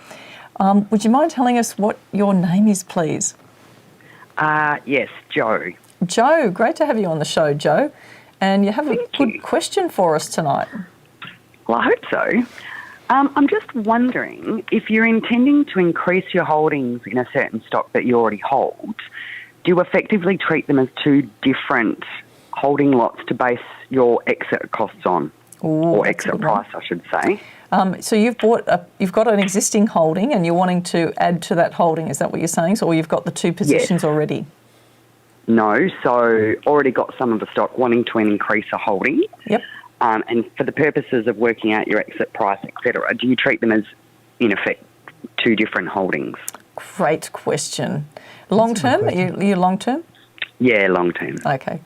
Would you mind telling us what your name is, please? Yes, Joe. Joe, great to have you on the show, Joe. And you have a good question for us tonight. Well, I hope so. I'm just wondering if you're intending to increase your holdings in a certain stock that you already hold, do you effectively treat them as two different holding lots to base your exit costs on? Ooh, or that's a exit good one. price, I should say. So you've got an existing holding and you're wanting to add to that holding, is that what you're saying? So, or you've got the two positions already? No, so already got some of the stock, wanting to increase a holding. Yep. And for the purposes of working out your exit price, etc., do you treat them as, in effect, two different holdings? Great question. Long term? Are you long term? Yeah, long term. Okay.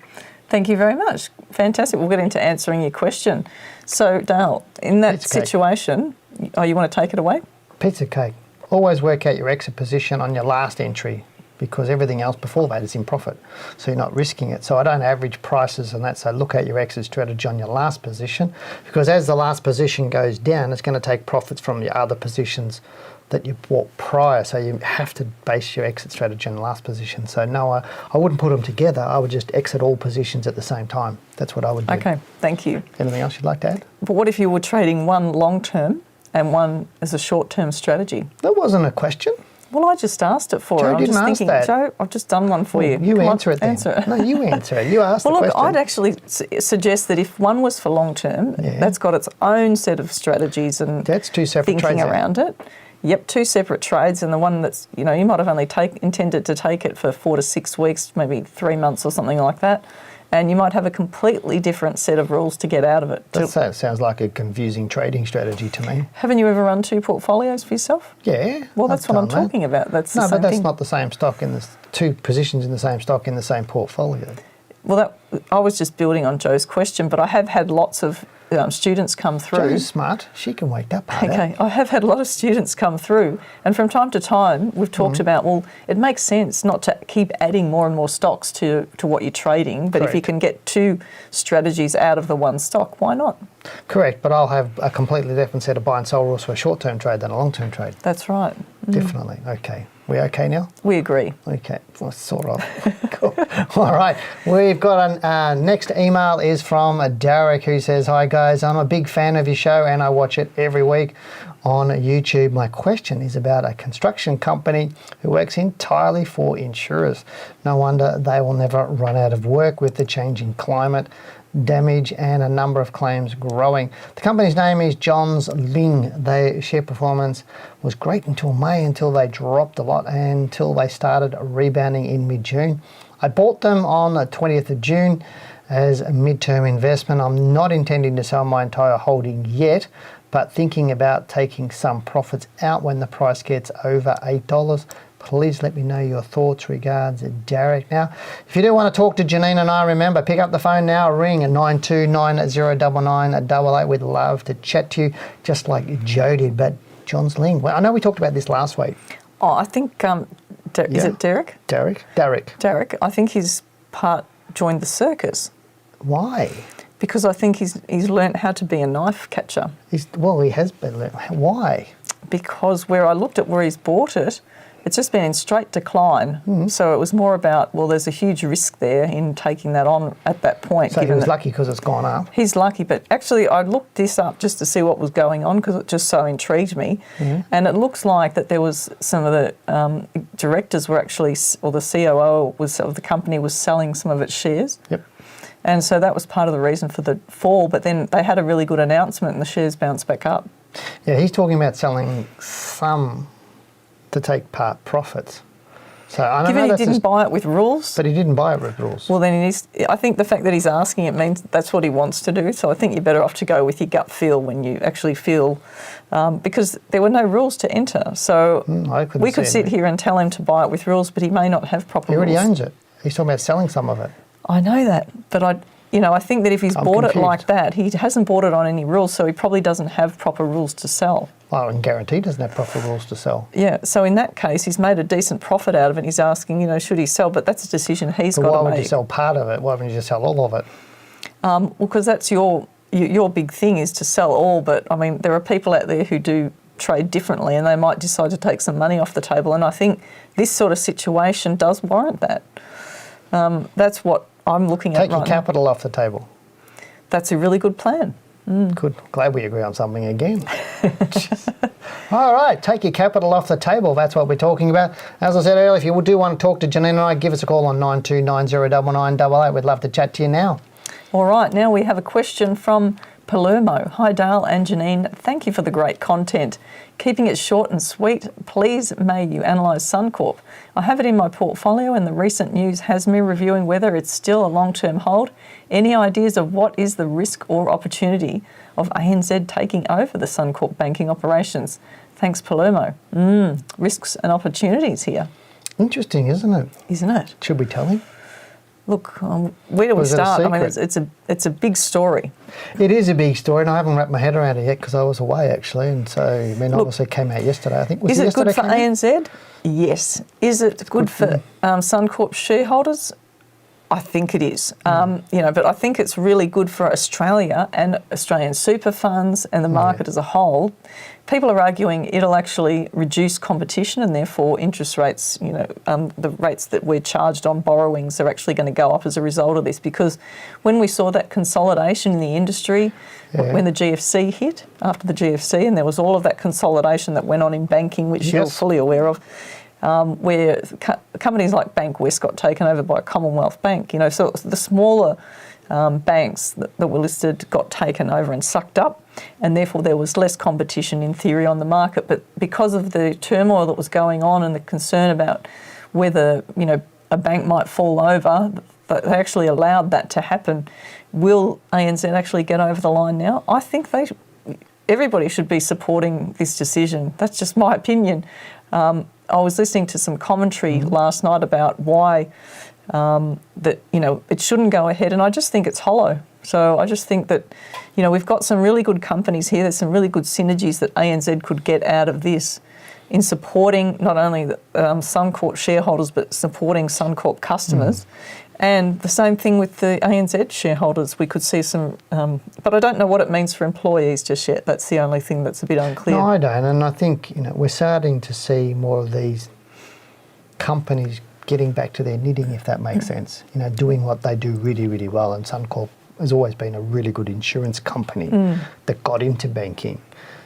Thank you very much. Fantastic. We'll get into answering your question. So, Dale, in that situation, you want to take it away? Piece of cake. Always work out your exit position on your last entry, because everything else before that is in profit. So you're not risking it. So I don't average prices and that. So look at your exit strategy on your last position, because as the last position goes down, it's going to take profits from your other positions that you bought prior. So you have to base your exit strategy on the last position. So no, I wouldn't put them together. I would just exit all positions at the same time. That's what I would do. Okay, thank you. Anything else you'd like to add? But what if you were trading one long term and one as a short term strategy? That wasn't a question. Well, I just asked it for Joe her. I'm didn't just ask thinking, that. Joe, I've just done one for you. You Come on, answer it then. Answer it. No, you answer it. You asked Well, the look, question. I'd actually suggest that if one was for long term, that's got its own set of strategies and That's two separate thinking trades around it. Yep, two separate trades, and the one that's, you might have only intended to take it for 4 to 6 weeks, maybe 3 months or something like that, and you might have a completely different set of rules to get out of it. That sounds like a confusing trading strategy to me. Haven't you ever run two portfolios for yourself? Yeah. Well, that's what I'm talking about. That's the No, same but that's thing. not the same stock in the two positions in the same stock in the same portfolio. Well, I was just building on Joe's question, but I have had lots of students come through. Joe's smart. She can work that part out. Okay, I have had a lot of students come through, and from time to time we've talked about, well, it makes sense not to keep adding more and more stocks to what you're trading, but if you can get two strategies out of the one stock, why not? Correct, but I'll have a completely different set of buy and sell rules for a short-term trade than a long-term trade. That's right. Definitely. Okay. We okay now? We agree. Okay, well, sort of. Cool. All right, we've got next email is from Derek, who says, "Hi guys, I'm a big fan of your show and I watch it every week on YouTube. My question is about a construction company who works entirely for insurers. No wonder they will never run out of work with the changing climate, damage and a number of claims growing. The company's name is Janine. Their share performance was great until May, until they dropped a lot and until they started rebounding in mid-June. I bought them on the 20th of June as a mid-term investment. I'm not intending to sell my entire holding yet, but thinking about taking some profits out when the price gets over $8. Please let me know your thoughts. Regards, Derek." Now, if you do want to talk to Janine and I, remember, pick up the phone now, ring 92909988. We'd love to chat to you, just like Joe did. But John's Ling, well, I know we talked about this last week. Oh, I think, is it Derek? Derek. I think his part joined the circus. Why? Because I think he's learnt how to be a knife catcher. He has been learnt. Why? Because where I looked at where he's bought it, it's just been in straight decline. So it was more about, well, there's a huge risk there in taking that on at that point. So he was lucky because it's gone up? He's lucky, but actually I looked this up just to see what was going on because it just so intrigued me. And it looks like that there was some of the directors were actually, or the COO of the company was selling some of its shares. Yep. And so that was part of the reason for the fall, but then they had a really good announcement and the shares bounced back up. Yeah, he's talking about selling some to take part profits. So I don't know. Given he didn't buy it with rules. But he didn't buy it with rules. Well, then I think the fact that he's asking it means that's what he wants to do. So I think you're better off to go with your gut feel when you actually feel, because there were no rules to enter. So we could sit here and tell him to buy it with rules, but he may not have proper rules. He already owns it. He's talking about selling some of it. I know that, but I think that if he's bought it like that, he hasn't bought it on any rules, so he probably doesn't have proper rules to sell. Well, and Guarantee doesn't have proper rules to sell. Yeah, so in that case, he's made a decent profit out of it. He's asking, should he sell? But that's a decision he's got to make. Why would you sell part of it? Why wouldn't you just sell all of it? Well, because that's your big thing is to sell all. But, I mean, there are people out there who do trade differently and they might decide to take some money off the table. And I think this sort of situation does warrant that. That's what I'm looking at right now. Take your capital off the table. That's a really good plan. Good. Glad we agree on something again. All right, take your capital off the table. That's what we're talking about. As I said earlier, if you do want to talk to Janine and I, give us a call on 92909988. We'd love to chat to you now. All right, now we have a question from Palermo. Hi Dale and Janine, thank you for the great content. Keeping it short and sweet, please may you analyse Suncorp. I have it in my portfolio and the recent news has me reviewing whether it's still a long-term hold. Any ideas of what is the risk or opportunity of ANZ taking over the Suncorp banking operations? Thanks Palermo. Risks and opportunities here. Interesting, isn't it? Isn't it? Should we tell him? Look, where do we start? I mean, it's a big story. It is a big story, and I haven't wrapped my head around it yet because I was away actually, and so I mean, obviously it came out yesterday. I think is it good for ANZ? Yes. Is it good for Suncorp shareholders? I think it is. But I think it's really good for Australia and Australian super funds and the market as a whole. People are arguing it'll actually reduce competition and therefore interest rates, the rates that we're charged on borrowings are actually going to go up as a result of this, because when we saw that consolidation in the industry, when the GFC hit, after the GFC, and there was all of that consolidation that went on in banking, which you're fully aware of, where companies like Bank West got taken over by Commonwealth Bank, so the smaller banks that were listed got taken over and sucked up, and therefore there was less competition in theory on the market. But because of the turmoil that was going on and the concern about whether a bank might fall over, they actually allowed that to happen. Will ANZ actually get over the line now? I think everybody should be supporting this decision. That's just my opinion. I was listening to some commentary last night about why it shouldn't go ahead, and I just think it's hollow. So I just think that, we've got some really good companies here. There's some really good synergies that ANZ could get out of this in supporting not only the Suncorp shareholders, but supporting Suncorp customers. And the same thing with the ANZ shareholders. We could see some, but I don't know what it means for employees just yet. That's the only thing that's a bit unclear. No, I don't. And I think, we're starting to see more of these companies getting back to their knitting, if that makes sense. Doing what they do really, really well. And Suncorp has always been a really good insurance company that got into banking.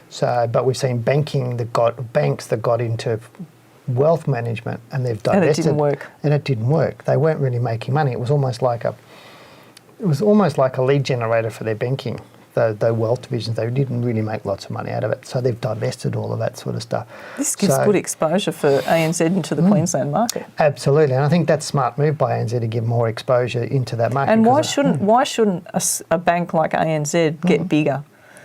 So, but we've seen banks that got into wealth management, and they've divested. And it didn't work. And it didn't work. They weren't really making money. It was almost like a lead generator for their banking. The wealth divisions, they didn't really make lots of money out of it. So they've divested all of that sort of stuff. This gives good exposure for ANZ into the Queensland market. Absolutely, and I think that's a smart move by ANZ to give more exposure into that market. And why shouldn't a bank like ANZ get bigger?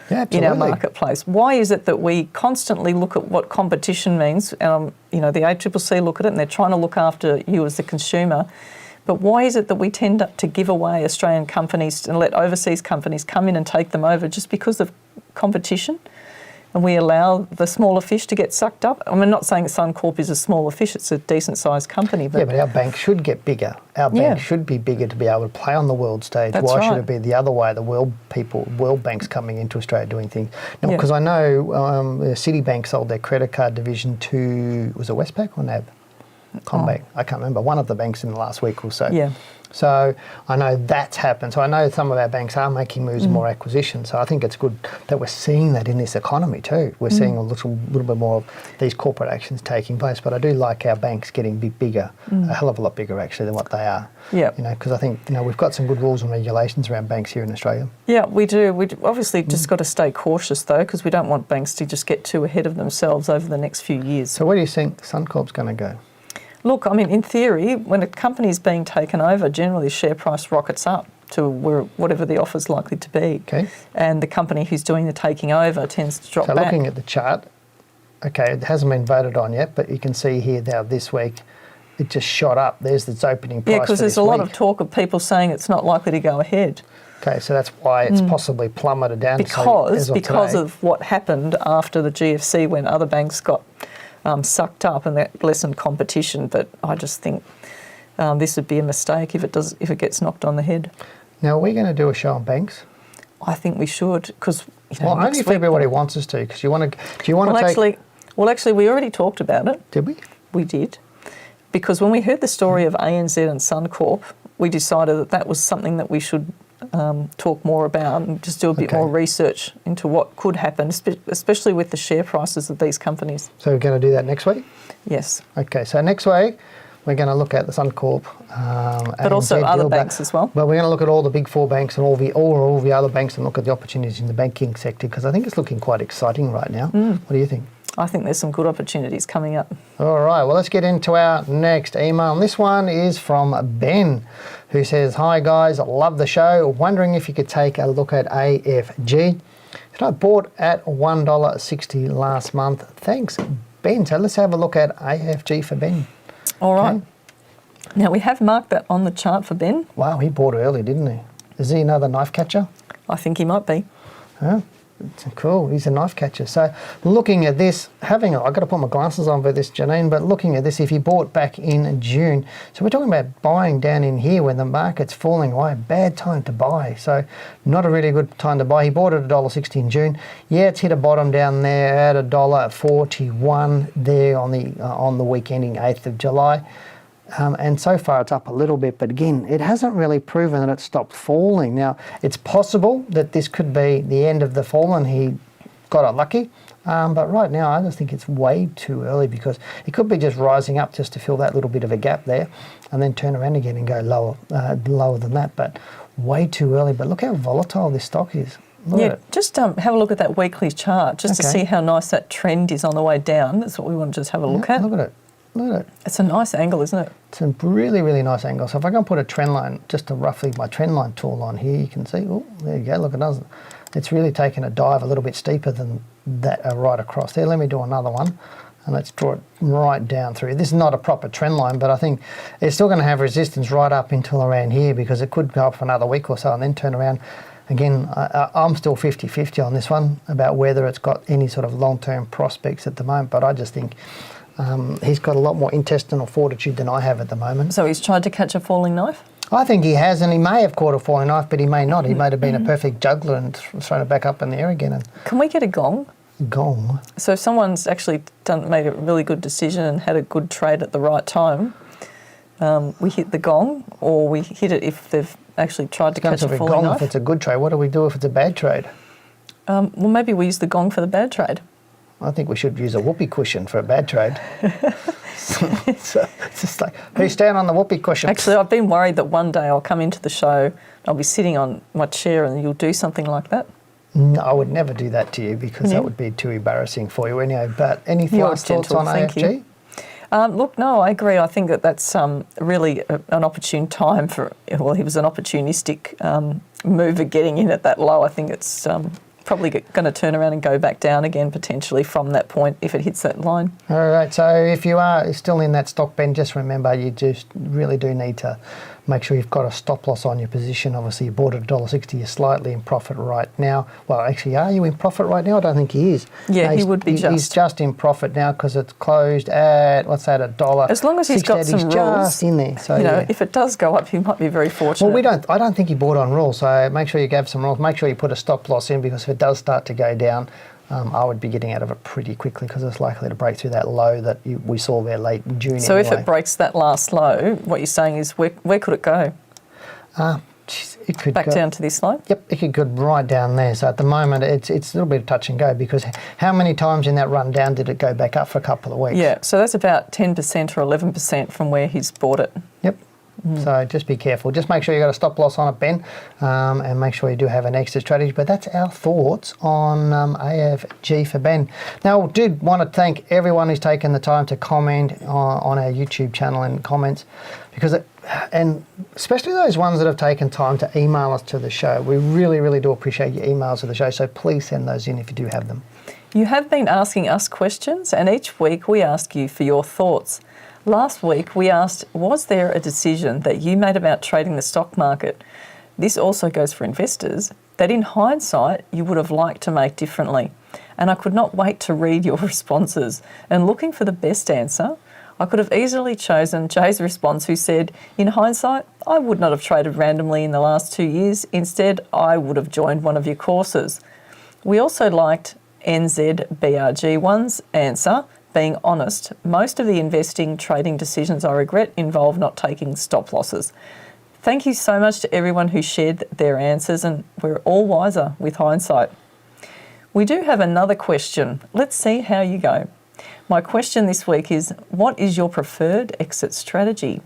Yeah, in our marketplace? Why is it that we constantly look at what competition means? The ACCC look at it and they're trying to look after you as the consumer. But why is it that we tend to give away Australian companies and let overseas companies come in and take them over just because of competition? And we allow the smaller fish to get sucked up? I'm not saying Suncorp is a smaller fish, it's a decent-sized company. But but our bank should get bigger. Our bank should be bigger to be able to play on the world stage. That's Why should it be the other way, the world banks coming into Australia doing things? Because I know Citibank sold their credit card division to, was it Westpac or NAB? Combank, I can't remember, one of the banks in the last week or so. Yeah. So I know that's happened. So I know some of our banks are making moves, more acquisitions. So I think it's good that we're seeing that in this economy too. We're seeing a little bit more of these corporate actions taking place. But I do like our banks getting bigger, a hell of a lot bigger actually than what they are. Yeah. Because I think we've got some good rules and regulations around banks here in Australia. Yeah, we do. We obviously just got to stay cautious though, because we don't want banks to just get too ahead of themselves over the next few years. So where do you think Suncorp's going to go? Look, I mean, in theory, when a company is being taken over, generally the share price rockets up to whatever the offer's likely to be. Okay. And the company who's doing the taking over tends to drop back. So looking at the chart, okay, it hasn't been voted on yet, but you can see here now this week, it just shot up. There's its opening price. Yeah, because there's a lot of talk of people saying it's not likely to go ahead. Okay, so that's why it's possibly plummeted down. Because of what happened after the GFC when other banks got sucked up and that lessened competition. But I just think this would be a mistake if it gets knocked on the head. Now, are we going to do a show on banks? I think we should, because only if everybody wants us to. Because do you want to? Actually, we already talked about it. Did we? We did, because when we heard the story of ANZ and Suncorp, we decided that was something that we should talk more about and just do a bit more research into what could happen, especially with the share prices of these companies. So we're going to do that next week? Yes. Okay, so next week we're going to look at the Suncorp, but also other banks as well. Well, we're going to look at all the big four banks and all the other banks and look at the opportunities in the banking sector, because I think it's looking quite exciting right now. What do you think? I think there's some good opportunities coming up. All right, well, let's get into our next email. And this one is from Ben, who says, "Hi guys, love the show. Wondering if you could take a look at AFG. I bought at $1.60 last month. Thanks, Ben." So let's have a look at AFG for Ben. All right. Now, we have marked that on the chart for Ben. Wow, he bought early, didn't he? Is he another knife catcher? I think he might be. Huh? Cool, he's a knife catcher. So looking at this, I've got to put my glasses on for this, Janine, but looking at this, if he bought back in June, so we're talking about buying down in here when the market's falling away, bad time to buy. So not a really good time to buy. He bought at $1.60 in June. Yeah, it's hit a bottom down there at $1.41 there on the week ending 8th of July. And so far it's up a little bit, but again, it hasn't really proven that it stopped falling. Now, it's possible that this could be the end of the fall and he got unlucky, but right now I just think it's way too early, because it could be just rising up just to fill that little bit of a gap there and then turn around again and go lower than that, but way too early. But look how volatile this stock is. Just have a look at that weekly chart just to see how nice that trend is on the way down. That's what we want to just have a look at. Look at it. Look at it. It's a nice angle, isn't it? It's a really, really nice angle. So if I can put a trend line, just to roughly my trend line tool on here, you can see, oh, there you go, look, it's really taken a dive a little bit steeper than that right across there. Let me do another one, and let's draw it right down through. This is not a proper trend line, but I think it's still going to have resistance right up until around here, because it could go up for another week or so and then turn around. Again, I'm still 50-50 on this one about whether it's got any sort of long-term prospects at the moment, but I just think he's got a lot more intestinal fortitude than I have at the moment. So he's tried to catch a falling knife? I think he has, and he may have caught a falling knife, but he may not. He may have been a perfect juggler and thrown it back up in the air again. Can we get a gong? Gong? So if someone's actually made a really good decision and had a good trade at the right time, we hit the gong, or we hit it if they've actually tried to catch a falling knife? If it's a good trade, what do we do if it's a bad trade? Well, maybe we use the gong for the bad trade. I think we should use a whoopee cushion for a bad trade. So it's just like, who's down on the whoopee cushion? Actually, I've been worried that one day I'll come into the show, I'll be sitting on my chair and you'll do something like that. No, I would never do that to you, because that would be too embarrassing for you anyway. But any last thoughts on AFG? Look, no, I agree. I think that's really an opportune time for, well, he was an opportunistic mover getting in at that low. I think it's probably going to turn around and go back down again potentially from that point if it hits that line. All right, so if you are still in that stock, Ben, just remember you just really do need to make sure you've got a stop loss on your position. Obviously, you bought at $1.60, you're slightly in profit right now. Well, actually, are you in profit right now? I don't think he is. Yeah, no, he would be just. He's just in profit now because it's closed at, what's that, $1? As long as he's got some rules. Just in there. So, if it does go up, he might be very fortunate. Well, I don't think he bought on rules, so make sure you have some rules. Make sure you put a stop loss in, because if it does start to go down, I would be getting out of it pretty quickly, because it's likely to break through that low that we saw there late in June. So if it breaks that last low, what you're saying is where could it go? It could back go down to this line? Yep, it could go right down there. So at the moment, it's a little bit of touch and go, because how many times in that run down did it go back up for a couple of weeks? Yeah, so that's about 10% or 11% from where he's bought it. Yep. So just be careful. Just make sure you've got a stop loss on it, Ben, and make sure you do have an exit strategy. But that's our thoughts on AFG for Ben. Now, I did want to thank everyone who's taken the time to comment on our YouTube channel and comments, because and especially those ones that have taken time to email us to the show. We really, really do appreciate your emails to the show, so please send those in if you do have them. You have been asking us questions, and each week we ask you for your thoughts. Last week we asked, was there a decision that you made about trading the stock market? This also goes for investors, that in hindsight you would have liked to make differently. And I could not wait to read your responses. And looking for the best answer, I could have easily chosen Jay's response, who said, in hindsight, I would not have traded randomly in the last 2 years. Instead, I would have joined one of your courses. We also liked NZBRG1's answer, being honest, most of the investing trading decisions I regret involve not taking stop losses. Thank you so much to everyone who shared their answers, and we're all wiser with hindsight. We do have another question. Let's see how you go. My question this week is, what is your preferred exit strategy?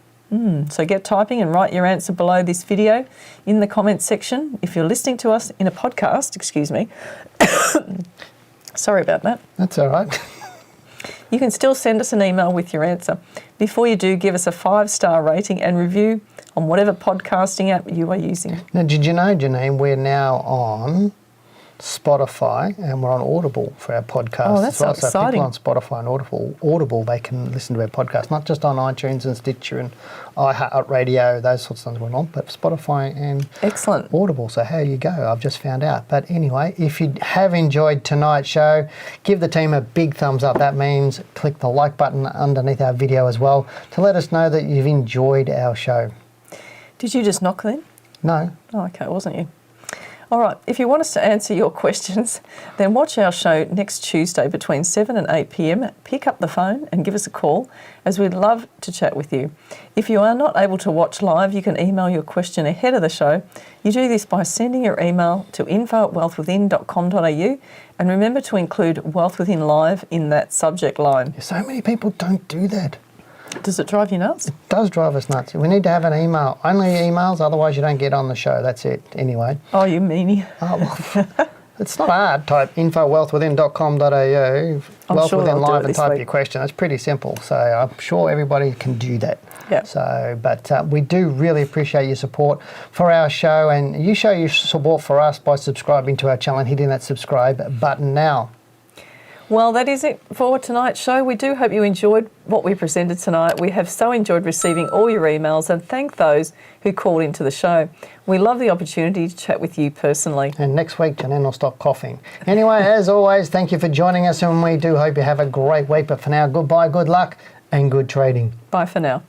So get typing and write your answer below this video in the comments section. If you're listening to us in a podcast, excuse me, sorry about that. That's all right. You can still send us an email with your answer. Before you do, give us a 5-star rating and review on whatever podcasting app you are using. Now, did you know, Janine, we're now on Spotify and we're on Audible for our podcast. Oh, that's so So exciting. people on Spotify and Audible, they can listen to our podcast, not just on iTunes and Stitcher and iHeartRadio, those sorts of things we're on, but Spotify and Excellent. Audible. So how you go, I've just found out. But anyway, if you have enjoyed tonight's show, give the team a big thumbs up. That means click the like button underneath our video as well to let us know that you've enjoyed our show. Did you just knock then? No. Oh, okay, it wasn't you. All right, if you want us to answer your questions, then watch our show next Tuesday between 7 and 8 p.m. Pick up the phone and give us a call, as we'd love to chat with you. If you are not able to watch live, you can email your question ahead of the show. You do this by sending your email to info@wealthwithin.com.au, and remember to include Wealth Within Live in that subject line. So many people don't do that. Does it drive you nuts? It does drive us nuts. We need to have an email. Only emails, otherwise you don't get on the show. That's it. Anyway. Oh, you meanie. Oh, well, it's not hard. Type info@wealthwithin.com.au, Wealth sure Within they'll do Live, it and this type week. your question. It's pretty simple. So I'm sure everybody can do that. Yeah. So, but we do really appreciate your support for our show, and you show your support for us by subscribing to our channel and hitting that subscribe button now. Well, that is it for tonight's show. We do hope you enjoyed what we presented tonight. We have so enjoyed receiving all your emails, and thank those who called into the show. We love the opportunity to chat with you personally. And next week, Janine will stop coughing. Anyway, as always, thank you for joining us, and we do hope you have a great week. But for now, goodbye, good luck, and good trading. Bye for now.